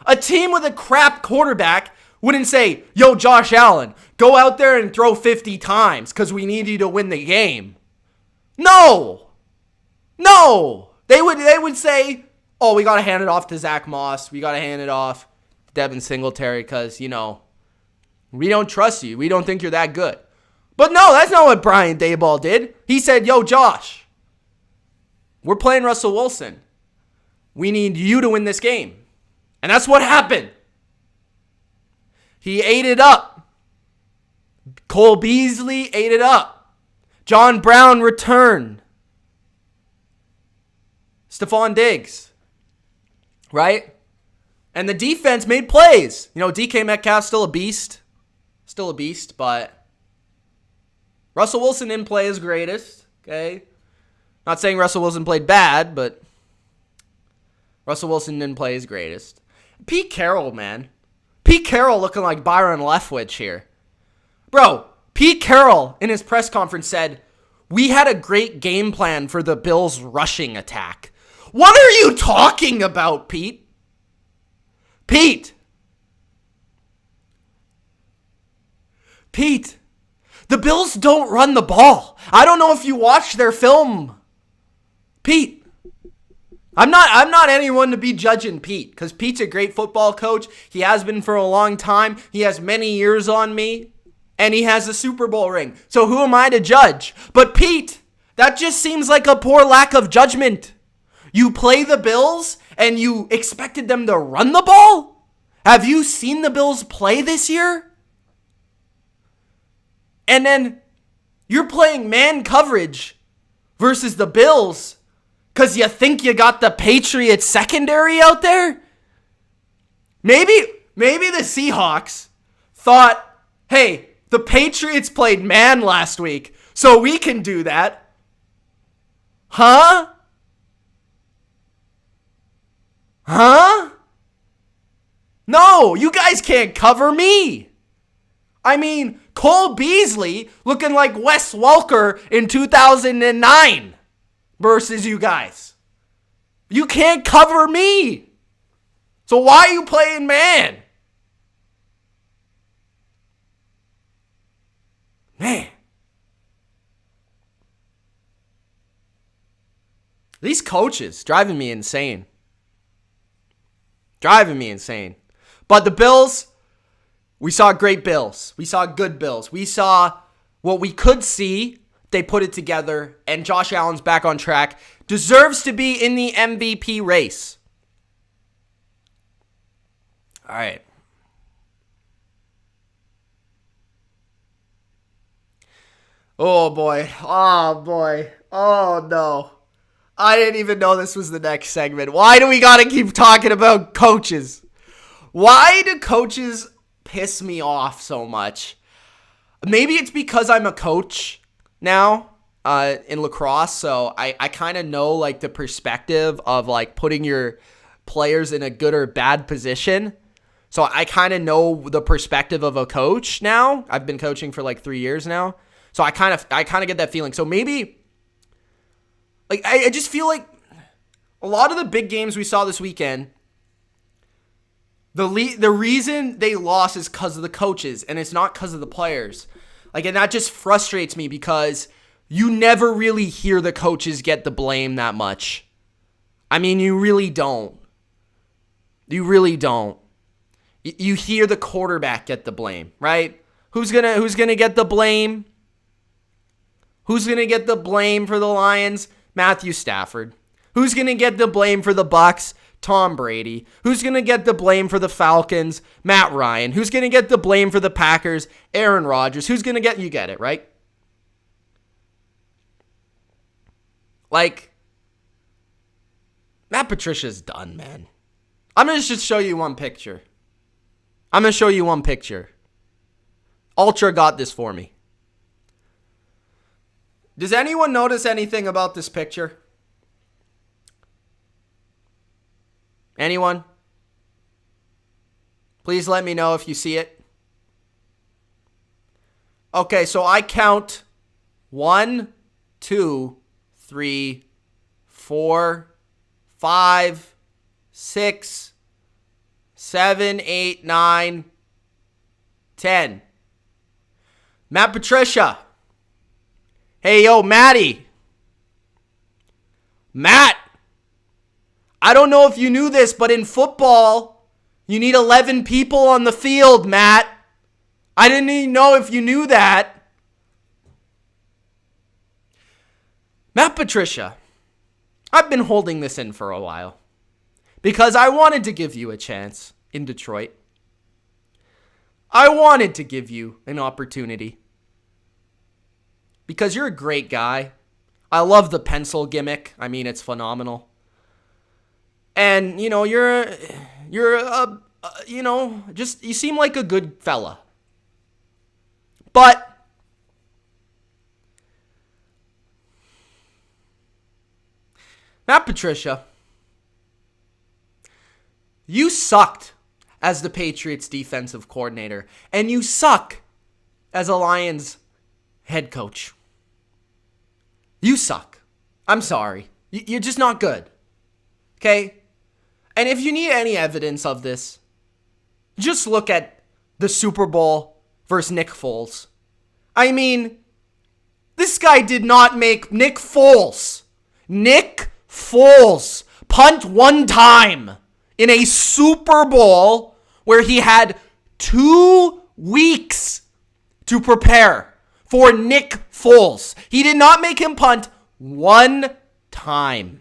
A team with a crap quarterback wouldn't say, yo, Josh Allen, go out there and throw 50 times because we need you to win the game. No. They would say, oh, we got to hand it off to Zach Moss. We got to hand it off to Devin Singletary because, we don't trust you. We don't think you're that good. But no, that's not what Brian Daboll did. He said, yo, Josh, we're playing Russell Wilson. We need you to win this game. And that's what happened. He ate it up. Cole Beasley ate it up. John Brown returned. Stephon Diggs. Right? And the defense made plays. DK Metcalf still a beast. But Russell Wilson didn't play his greatest. Okay? Not saying Russell Wilson played bad, but Russell Wilson didn't play his greatest. Pete Carroll, man. Pete Carroll looking like Byron Leftwich here. Bro, Pete Carroll in his press conference said, we had a great game plan for the Bills' rushing attack. What are you talking about, Pete? Pete, the Bills don't run the ball. I don't know if you watched their film. Pete, I'm not anyone to be judging Pete because Pete's a great football coach. He has been for a long time. He has many years on me, and he has a Super Bowl ring. So who am I to judge? But Pete, that just seems like a poor lack of judgment. You play the Bills, and you expected them to run the ball? Have you seen the Bills play this year? And then you're playing man coverage versus the Bills because you think you got the Patriots secondary out there? Maybe the Seahawks thought, hey, the Patriots played man last week, so we can do that. Huh? No, you guys can't cover me. I mean, Cole Beasley looking like Wes Welker in 2009 versus you guys. You can't cover me. So why are you playing man? Man. These coaches driving me insane. But the Bills, we saw great Bills. We saw good Bills. We saw what we could see. They put it together, and Josh Allen's back on track. Deserves to be in the MVP race. All right. Oh, boy. Oh, no. I didn't even know this was the next segment. Why do we got to keep talking about coaches? Why do coaches piss me off so much. Maybe it's because I'm a coach now in lacrosse, so I kind of know like the perspective of like putting your players in a good or bad position. So I kind of know the perspective of a coach now. I've been coaching for like 3 years now. So I kind of get that feeling. So maybe like I just feel like a lot of the big games we saw this weekend, the reason they lost is because of the coaches, and it's not because of the players. Like, and that just frustrates me because you never really hear the coaches get the blame that much. I mean, you really don't. You really don't. You hear the quarterback get the blame, right? Who's gonna get the blame? Who's gonna get the blame for the Lions? Matthew Stafford. Who's gonna get the blame for the Bucs? Tom Brady. Who's gonna get the blame for the Falcons? Matt Ryan. Who's gonna get the blame for the Packers? Aaron Rodgers. Who's gonna get? You get it, right? Like, Matt Patricia's done, man. I'm gonna just show you one picture. Ultra got this for me. Does anyone notice anything about this picture? Anyone? Please let me know if you see it. Okay, so I count 1, 2, 3, 4, 5, 6, 7, 8, 9, 10. Matt Patricia. Hey, yo, Matty. Matt. I don't know if you knew this, but in football, you need 11 people on the field, Matt. I didn't even know if you knew that. Matt Patricia. I've been holding this in for a while because I wanted to give you a chance in Detroit. I wanted to give you an opportunity because you're a great guy. I love the pencil gimmick. I mean, it's phenomenal. And, you know, you seem like a good fella. But Matt Patricia, you sucked as the Patriots defensive coordinator, and you suck as a Lions head coach. You suck. I'm sorry. You're just not good. Okay? And if you need any evidence of this, just look at the Super Bowl versus Nick Foles. I mean, this guy did not make Nick Foles punt one time in a Super Bowl where he had 2 weeks to prepare for Nick Foles. He did not make him punt one time.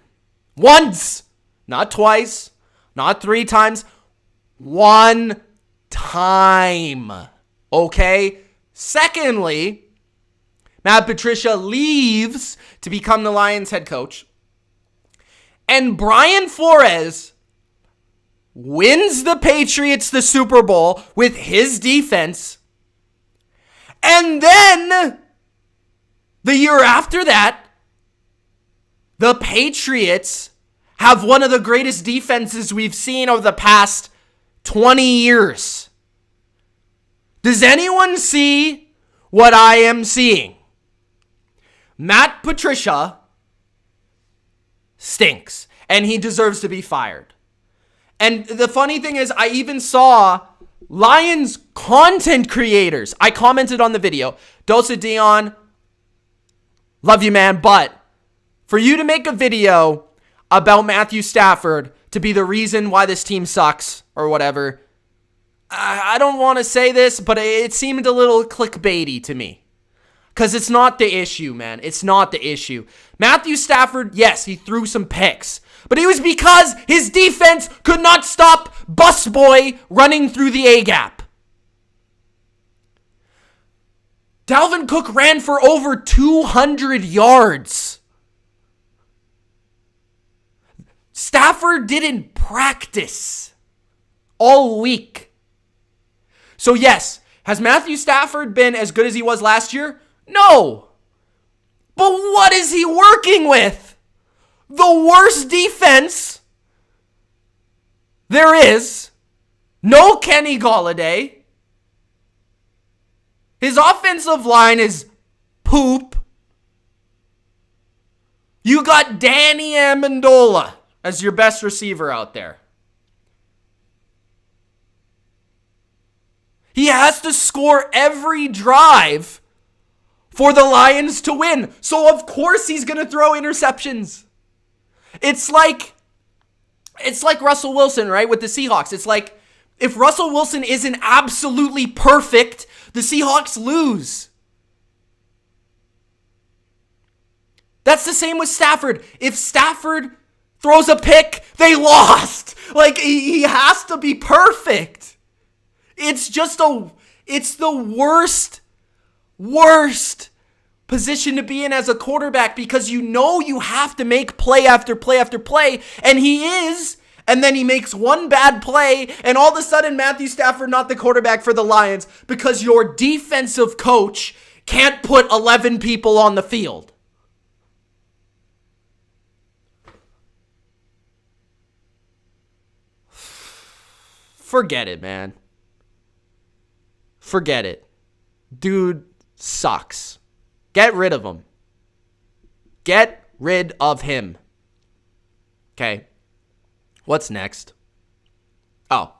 Once. Not twice. Not 3 times. One time. Okay? Secondly, Matt Patricia leaves to become the Lions head coach. And Brian Flores wins the Patriots the Super Bowl with his defense. And then, the year after that, the Patriots have one of the greatest defenses we've seen over the past 20 years. Does anyone see what I am seeing? Matt Patricia stinks, and he deserves to be fired. And the funny thing is, I even saw Lions content creators. I commented on the video. Dosa Dion, love you, man, but for you to make a video about Matthew Stafford to be the reason why this team sucks or whatever, I don't want to say this, but it seemed a little clickbaity to me. Because it's not the issue, man. It's not the issue. Matthew Stafford, yes, he threw some picks. But it was because his defense could not stop Busboy running through the A-gap. Dalvin Cook ran for over 200 yards. Stafford didn't practice all week. So yes, has Matthew Stafford been as good as he was last year? No. But what is he working with? The worst defense there is. No Kenny Golladay. His offensive line is poop. You got Danny Amendola as your best receiver out there. He has to score every drive for the Lions to win. So of course he's going to throw interceptions. It's like Russell Wilson, right, with the Seahawks. It's like if Russell Wilson isn't absolutely perfect, the Seahawks lose. That's the same with Stafford. If Stafford throws a pick, they lost. Like, he has to be perfect. It's the worst position to be in as a quarterback because you know you have to make play after play after play, and he is, and then he makes one bad play, and all of a sudden Matthew Stafford not the quarterback for the Lions because your defensive coach can't put 11 people on the field. Forget it, man. Forget it. Dude sucks. Get rid of him. Get rid of him. Okay. What's next? Oh,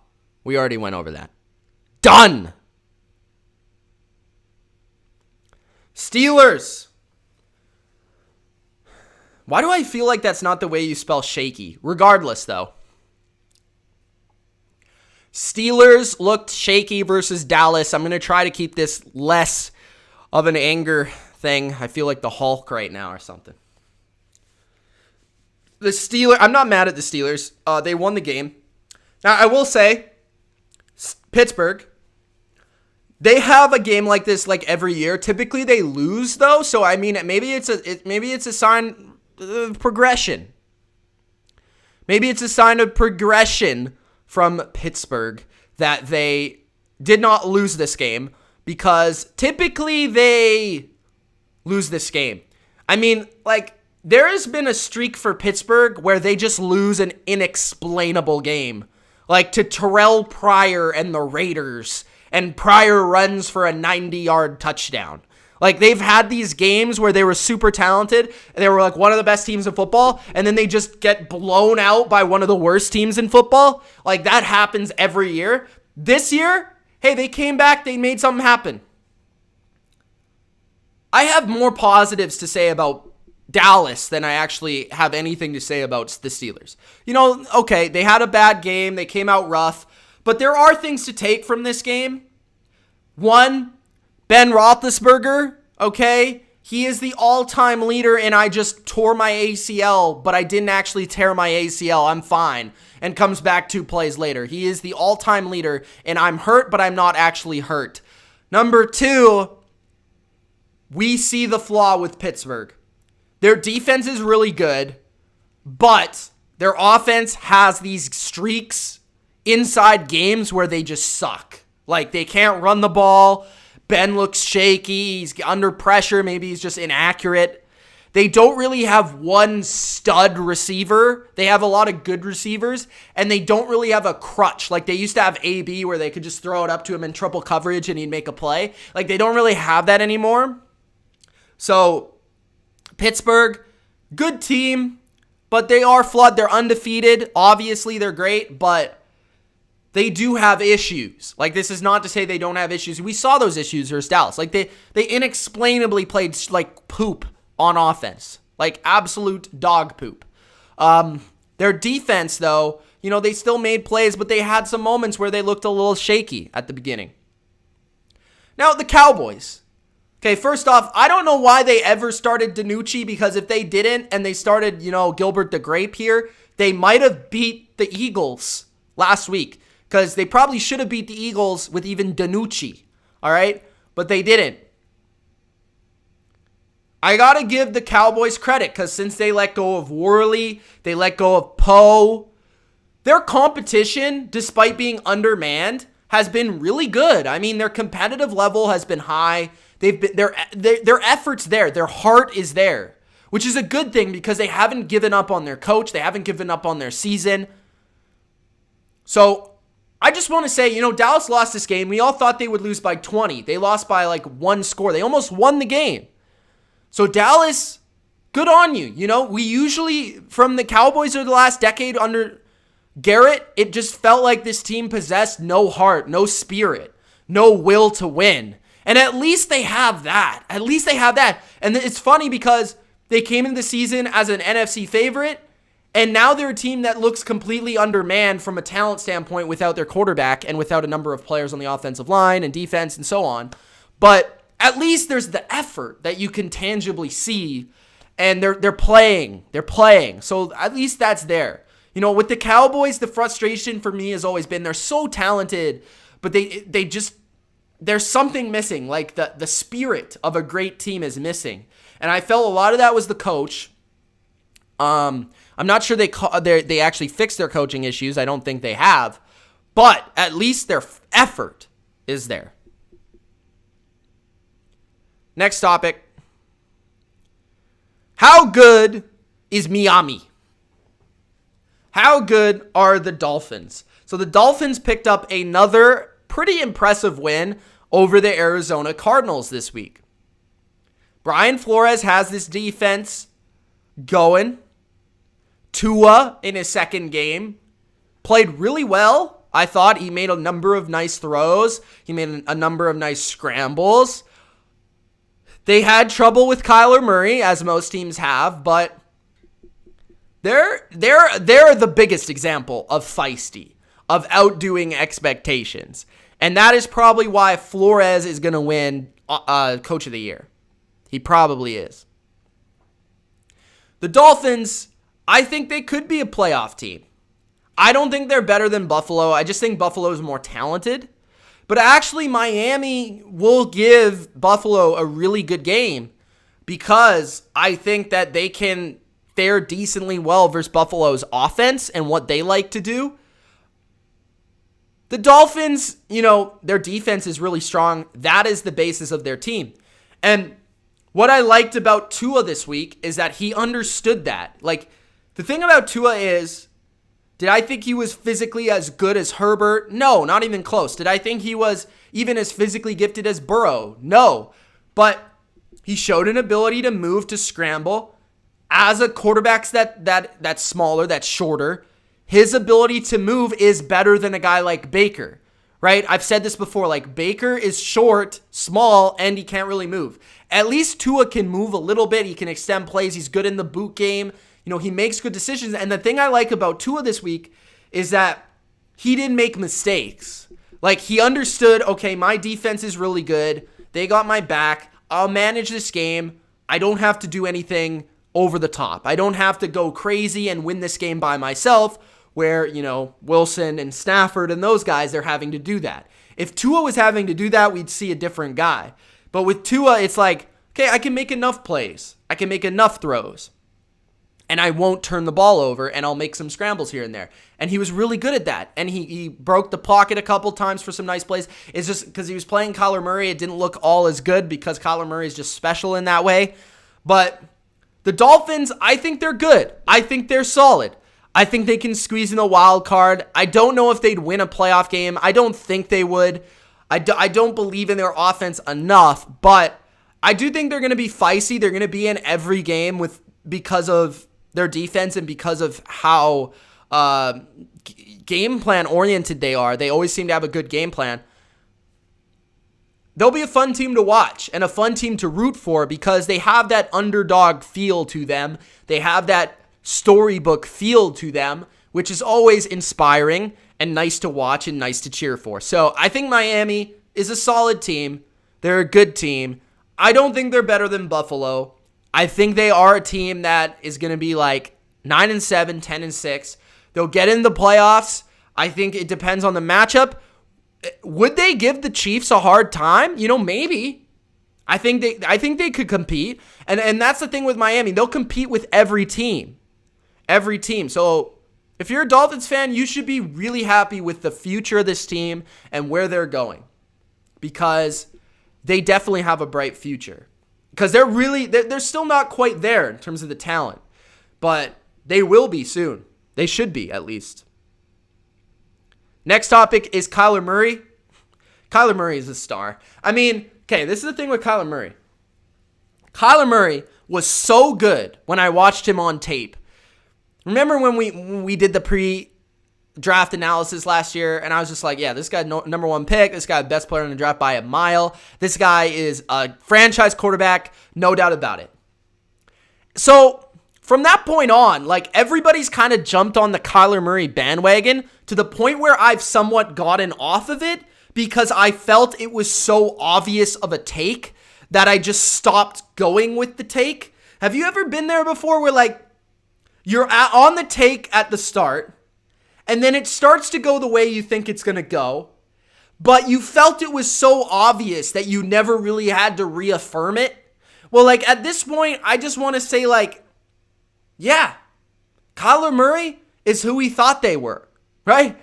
we already went over that. Done. Steelers. Why do I feel like that's not the way you spell shaky? Regardless, though. Steelers looked shaky versus Dallas. I'm going to try to keep this less of an anger thing. I feel like the Hulk right now or something. The Steelers, I'm not mad at the Steelers. They won the game. Now, I will say, Pittsburgh, they have a game like this like every year. Typically, they lose, though. So, I mean, maybe it's a sign of progression. Maybe it's a sign of progression from Pittsburgh that they did not lose this game because typically they lose this game. I mean, like, there has been a streak for Pittsburgh where they just lose an inexplainable game. Like to Terrell Pryor and the Raiders, and Pryor runs for a 90-yard touchdown. Like, they've had these games where they were super talented, and they were like one of the best teams in football, and then they just get blown out by one of the worst teams in football. Like, that happens every year. This year, hey, they came back, they made something happen. I have more positives to say about Dallas than I actually have anything to say about the Steelers. You know, okay, they had a bad game, they came out rough, but there are things to take from this game. One, Ben Roethlisberger, okay, he is the all-time leader, and I just tore my ACL, but I didn't actually tear my ACL. I'm fine, and comes back 2 plays later. He is the all-time leader, and I'm hurt, but I'm not actually hurt. Number 2, we see the flaw with Pittsburgh. Their defense is really good, but their offense has these streaks inside games where they just suck. Like, they can't run the ball. Ben looks shaky. He's under pressure. Maybe he's just inaccurate. They don't really have one stud receiver. They have a lot of good receivers, and they don't really have a crutch. Like they used to have AB where they could just throw it up to him in triple coverage and he'd make a play. Like they don't really have that anymore. So Pittsburgh, good team, but they are flawed. They're undefeated. Obviously, they're great, but they do have issues. Like, this is not to say they don't have issues. We saw those issues versus Dallas. Like, they inexplicably played, like, poop on offense. Like, absolute dog poop. Their defense, though, you know, they still made plays, but they had some moments where they looked a little shaky at the beginning. Now, the Cowboys. Okay, first off, I don't know why they ever started DiNucci, because if they didn't and they started, you know, Gilbert the Grape here, they might have beat the Eagles last week. Because they probably should have beat the Eagles with even DiNucci, all right? But they didn't. I got to give the Cowboys credit, because since they let go of Worley, they let go of Poe, their competition, despite being undermanned, has been really good. I mean, their competitive level has been high. Their effort's there. Their heart is there, which is a good thing because they haven't given up on their coach. They haven't given up on their season. So I just want to say, Dallas lost this game. We all thought they would lose by 20. They lost by like one score. They almost won the game. So Dallas, good on you. We usually, from the Cowboys of the last decade under Garrett, it just felt like this team possessed no heart, no spirit, no will to win. And at least they have that. At least they have that. And it's funny because they came into the season as an NFC favorite, and now they're a team that looks completely undermanned from a talent standpoint without their quarterback and without a number of players on the offensive line and defense and so on. But at least there's the effort that you can tangibly see, and they're playing. They're playing. So at least that's there. With the Cowboys, the frustration for me has always been they're so talented, but they just, there's something missing. Like the spirit of a great team is missing. And I felt a lot of that was the coach. I'm not sure they actually fixed their coaching issues. I don't think they have. But at least their effort is there. Next topic. How good is Miami? How good are the Dolphins? So the Dolphins picked up another pretty impressive win over the Arizona Cardinals this week. Brian Flores has this defense going. Tua, in his second game, played really well. I thought he made a number of nice throws. He made a number of nice scrambles. They had trouble with Kyler Murray, as most teams have, but they're the biggest example of feisty, of outdoing expectations. And that is probably why Flores is going to win Coach of the Year. He probably is. The Dolphins, I think they could be a playoff team. I don't think they're better than Buffalo. I just think Buffalo is more talented. But actually, Miami will give Buffalo a really good game because I think that they can fare decently well versus Buffalo's offense and what they like to do. The Dolphins, their defense is really strong. That is the basis of their team. And what I liked about Tua this week is that he understood that. Like, the thing about Tua is, did I think he was physically as good as Herbert? No, not even close. Did I think he was even as physically gifted as Burrow? No. But he showed an ability to move, to scramble. As a quarterback that's smaller, that's shorter, his ability to move is better than a guy like Baker, right? I've said this before, like Baker is short, small, and he can't really move. At least Tua can move a little bit. He can extend plays. He's good in the boot game. He makes good decisions. And the thing I like about Tua this week is that he didn't make mistakes. Like, he understood, okay, my defense is really good. They got my back. I'll manage this game. I don't have to do anything over the top. I don't have to go crazy and win this game by myself where, Wilson and Stafford and those guys, they're having to do that. If Tua was having to do that, we'd see a different guy. But with Tua, it's like, okay, I can make enough plays. I can make enough throws. And I won't turn the ball over, and I'll make some scrambles here and there. And he was really good at that. And he broke the pocket a couple times for some nice plays. It's just because he was playing Kyler Murray, it didn't look all as good because Kyler Murray is just special in that way. But the Dolphins, I think they're good. I think they're solid. I think they can squeeze in a wild card. I don't know if they'd win a playoff game. I don't think they would. I don't believe in their offense enough, but I do think they're going to be feisty. They're going to be in every game because of their defense and because of how game plan oriented they are. They always seem to have a good game plan. They'll be a fun team to watch and a fun team to root for because they have that underdog feel to them. They have that storybook feel to them, which is always inspiring and nice to watch and nice to cheer for. So I think Miami is a solid team. They're a good team. I don't think they're better than Buffalo. I think they are a team that is going to be like 9-7, 10-6. They'll get in the playoffs. I think it depends on the matchup. Would they give the Chiefs a hard time? Maybe. I think they could compete. And that's the thing with Miami. They'll compete with every team. Every team. So If you're a Dolphins fan, you should be really happy with the future of this team and where they're going, because they definitely have a bright future. Because they're still not quite there in terms of the talent, but they will be soon. They should be, at least. Next topic is Kyler Murray. Kyler Murray is a star. I mean, okay, this is the thing with Kyler Murray. Kyler Murray was so good when I watched him on tape. Remember when we did the pre-draft analysis last year, and I was just like, yeah, this guy number one pick. This guy best player in the draft by a mile. This guy is a franchise quarterback, no doubt about it. So from that point on, like, everybody's kind of jumped on the Kyler Murray bandwagon to the point where I've somewhat gotten off of it because I felt it was so obvious of a take that I just stopped going with the take. Have you ever been there before where, like, you're on the take at the start, and then it starts to go the way you think it's going to go, but you felt it was so obvious that you never really had to reaffirm it? Well, like, at this point, I just want to say, like, yeah, Kyler Murray is who we thought they were, right?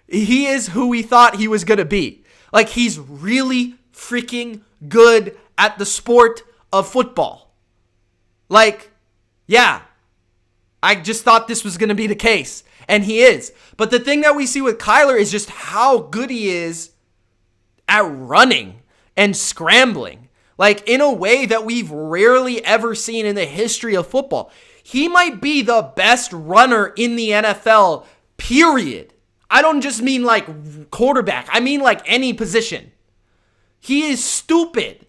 He is who we thought he was going to be. Like, he's really freaking good at the sport of football. Like, yeah, I just thought this was going to be the case, and he is. But the thing that we see with Kyler is just how good he is at running and scrambling, like, in a way that we've rarely ever seen in the history of football. He might be the best runner in the NFL, period. I don't just mean like quarterback. I mean like any position. He is stupid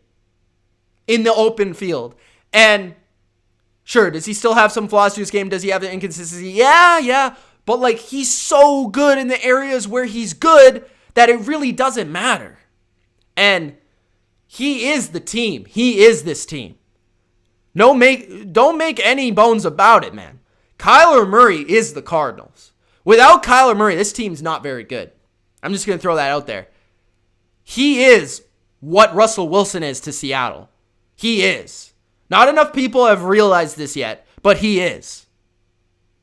in the open field. And sure, does he still have some flaws to his game? Does he have the inconsistency? Yeah. But, like, he's so good in the areas where he's good that it really doesn't matter. And he is the team. He is this team. Don't make any bones about it, man. Kyler Murray is the Cardinals. Without Kyler Murray, this team's not very good. I'm just going to throw that out there. He is what Russell Wilson is to Seattle. He is. Not enough people have realized this yet, but he is.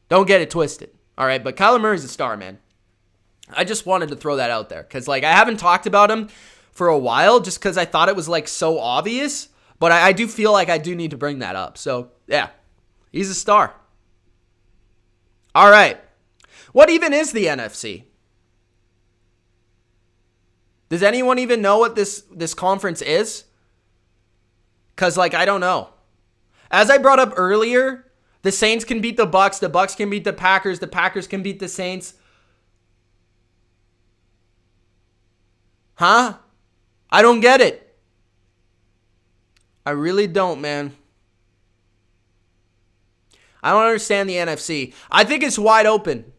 Don't get it twisted. All right, but Kyler Murray's a star, man. I just wanted to throw that out there because, like, I haven't talked about him for a while just because I thought it was, like, so obvious, but I do feel like I do need to bring that up. So, yeah, he's a star. All right. What even is the NFC? Does anyone even know what this conference is? Because, like, I don't know. As I brought up earlier, the Saints can beat the Bucks can beat the Packers can beat the Saints. Huh? I don't get it. I really don't, man. I don't understand the NFC. I think it's wide open.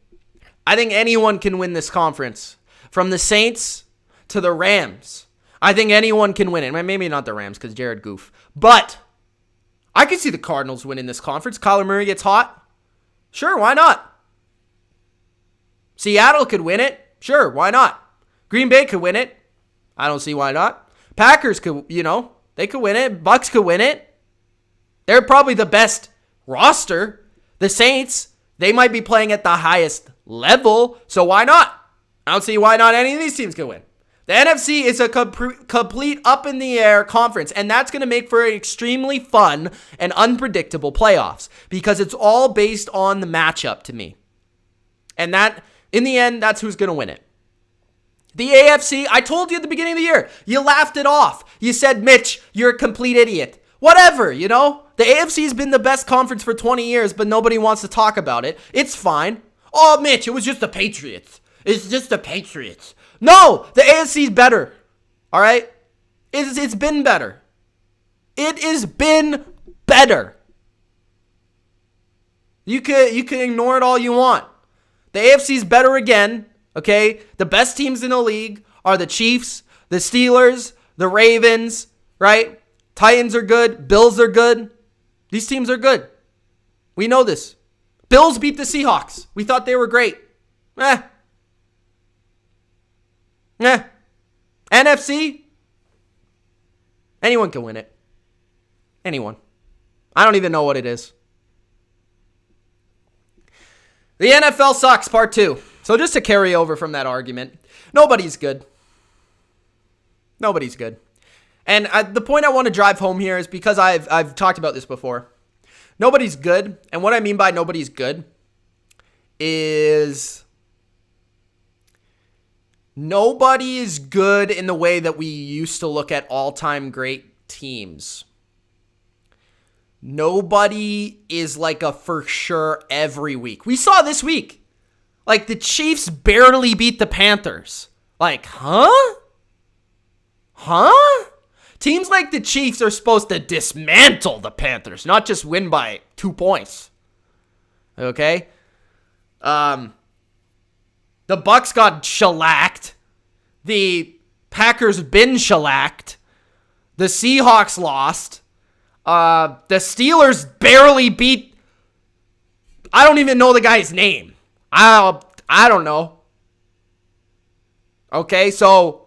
I think anyone can win this conference. From the Saints to the Rams. I think anyone can win it. Maybe not the Rams because Jared Goof. But I could see the Cardinals winning this conference. Kyler Murray gets hot. Sure, why not? Seattle could win it. Sure, why not? Green Bay could win it. I don't see why not. Packers could, they could win it. Bucks could win it. They're probably the best roster. The Saints, they might be playing at the highest level, so why not? I don't see why not any of these teams can win. The NFC is a complete up-in-the-air conference, and that's going to make for an extremely fun and unpredictable playoffs because it's all based on the matchup to me. And that, in the end, that's who's going to win it. The AFC, I told you at the beginning of the year, you laughed it off. You said, Mitch, you're a complete idiot. Whatever, The AFC has been the best conference for 20 years, but nobody wants to talk about it. It's fine. Oh, Mitch, it was just the Patriots. It's just the Patriots. No, the AFC is better. All right? It's been better. It has been better. You can ignore it all you want. The AFC is better again, okay? The best teams in the league are the Chiefs, the Steelers, the Ravens, right? Titans are good. Bills are good. These teams are good. We know this. Bills beat the Seahawks. We thought they were great. NFC? Anyone can win it. Anyone. I don't even know what it is. The NFL sucks, part 2. So just to carry over from that argument, nobody's good. Nobody's good. And the point I want to drive home here is because I've talked about this before. Nobody's good. And what I mean by nobody's good is nobody is good in the way that we used to look at all-time great teams. Nobody is like a for sure every week. We saw this week. Like, the Chiefs barely beat the Panthers. Like, huh? Teams like the Chiefs are supposed to dismantle the Panthers, not just win by 2 points. Okay? The Bucs got shellacked. The Packers been shellacked. The Seahawks lost. The Steelers barely beat... I don't even know the guy's name. I don't know. Okay, so...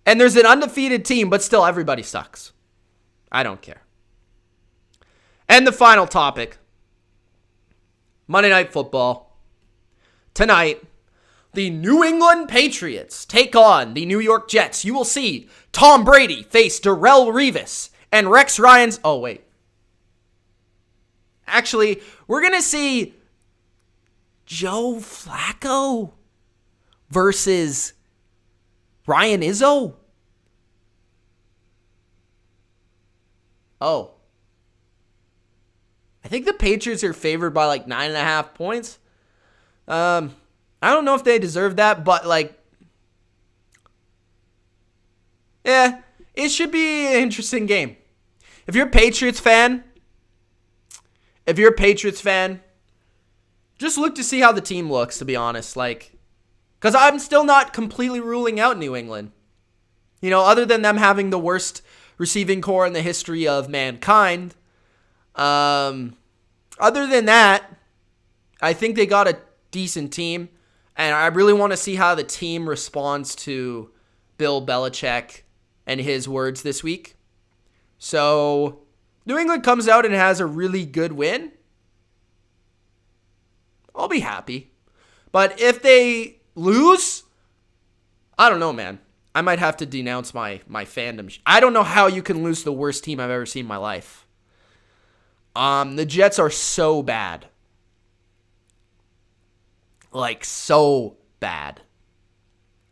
And there's an undefeated team, but still everybody sucks. I don't care. And the final topic. Monday Night Football. Tonight, the New England Patriots take on the New York Jets. You will see Tom Brady face Darrelle Revis and Rex Ryan's... Oh, wait. Actually, we're going to see Joe Flacco versus Ryan Izzo. Oh. I think the Patriots are favored by like 9.5 points. I don't know if they deserve that, but like, yeah, it should be an interesting game. If you're a Patriots fan, just look to see how the team looks, to be honest. Like, because I'm still not completely ruling out New England. You know, other than them having the worst receiving core in the history of mankind. Other than that, I think they got a decent team. And I really want to see how the team responds to Bill Belichick and his words this week. So, New England comes out and has a really good win. I'll be happy. But if they lose, I don't know, man. I might have to denounce my fandom. I don't know how you can lose the worst team I've ever seen in my life. The Jets are so bad. Like, so bad.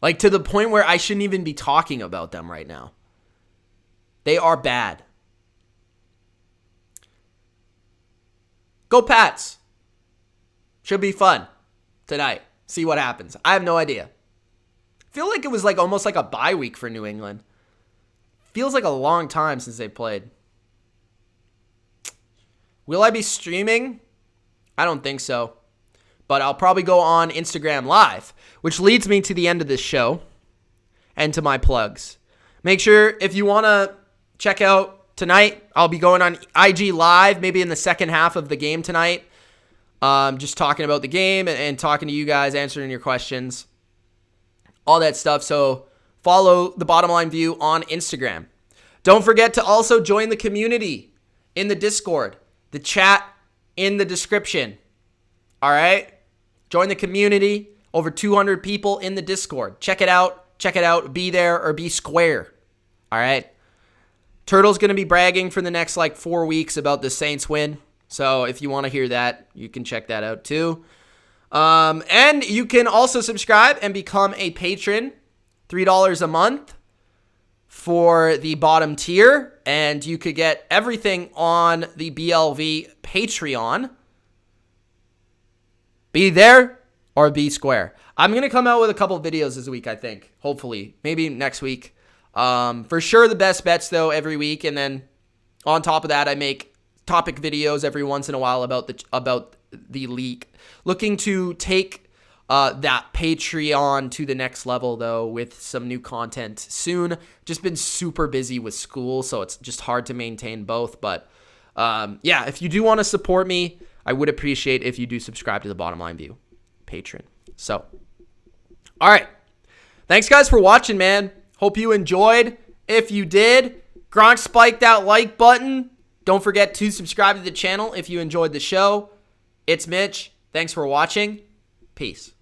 Like, to the point where I shouldn't even be talking about them right now. They are bad. Go Pats. Should be fun tonight. See what happens. I have no idea. I feel like it was like almost like a bye week for New England. Feels like a long time since they played. Will I be streaming? I don't think so. But I'll probably go on Instagram Live, which leads me to the end of this show and to my plugs. Make sure if you want to check out tonight, I'll be going on IG Live, maybe in the second half of the game tonight. Just talking about the game and talking to you guys, answering your questions, all that stuff. So follow The Bottom Line View on Instagram. Don't forget to also join the community in the Discord, the chat in the description. All right? Join the community. Over 200 people in the Discord. Check it out. Check it out. Be there or be square. All right? Turtle's going to be bragging for the next 4 weeks about the Saints win. So if you want to hear that, you can check that out too. And you can also subscribe and become a patron. $3 a month for the bottom tier. And you could get everything on the BLV Patreon. Be there or be square. I'm going to come out with a couple videos this week, I think. Hopefully. Maybe next week. For sure the best bets, though, every week. And then on top of that, I make topic videos every once in a while about the league. Looking to take that Patreon to the next level, though, with some new content soon. Just been super busy with school, so it's just hard to maintain both. But yeah, if you do want to support me, I would appreciate if you do subscribe to the Bottom Line View Patron. So, all right. Thanks, guys, for watching, man. Hope you enjoyed. If you did, Gronk spiked that like button. Don't forget to subscribe to the channel if you enjoyed the show. It's Mitch. Thanks for watching. Peace.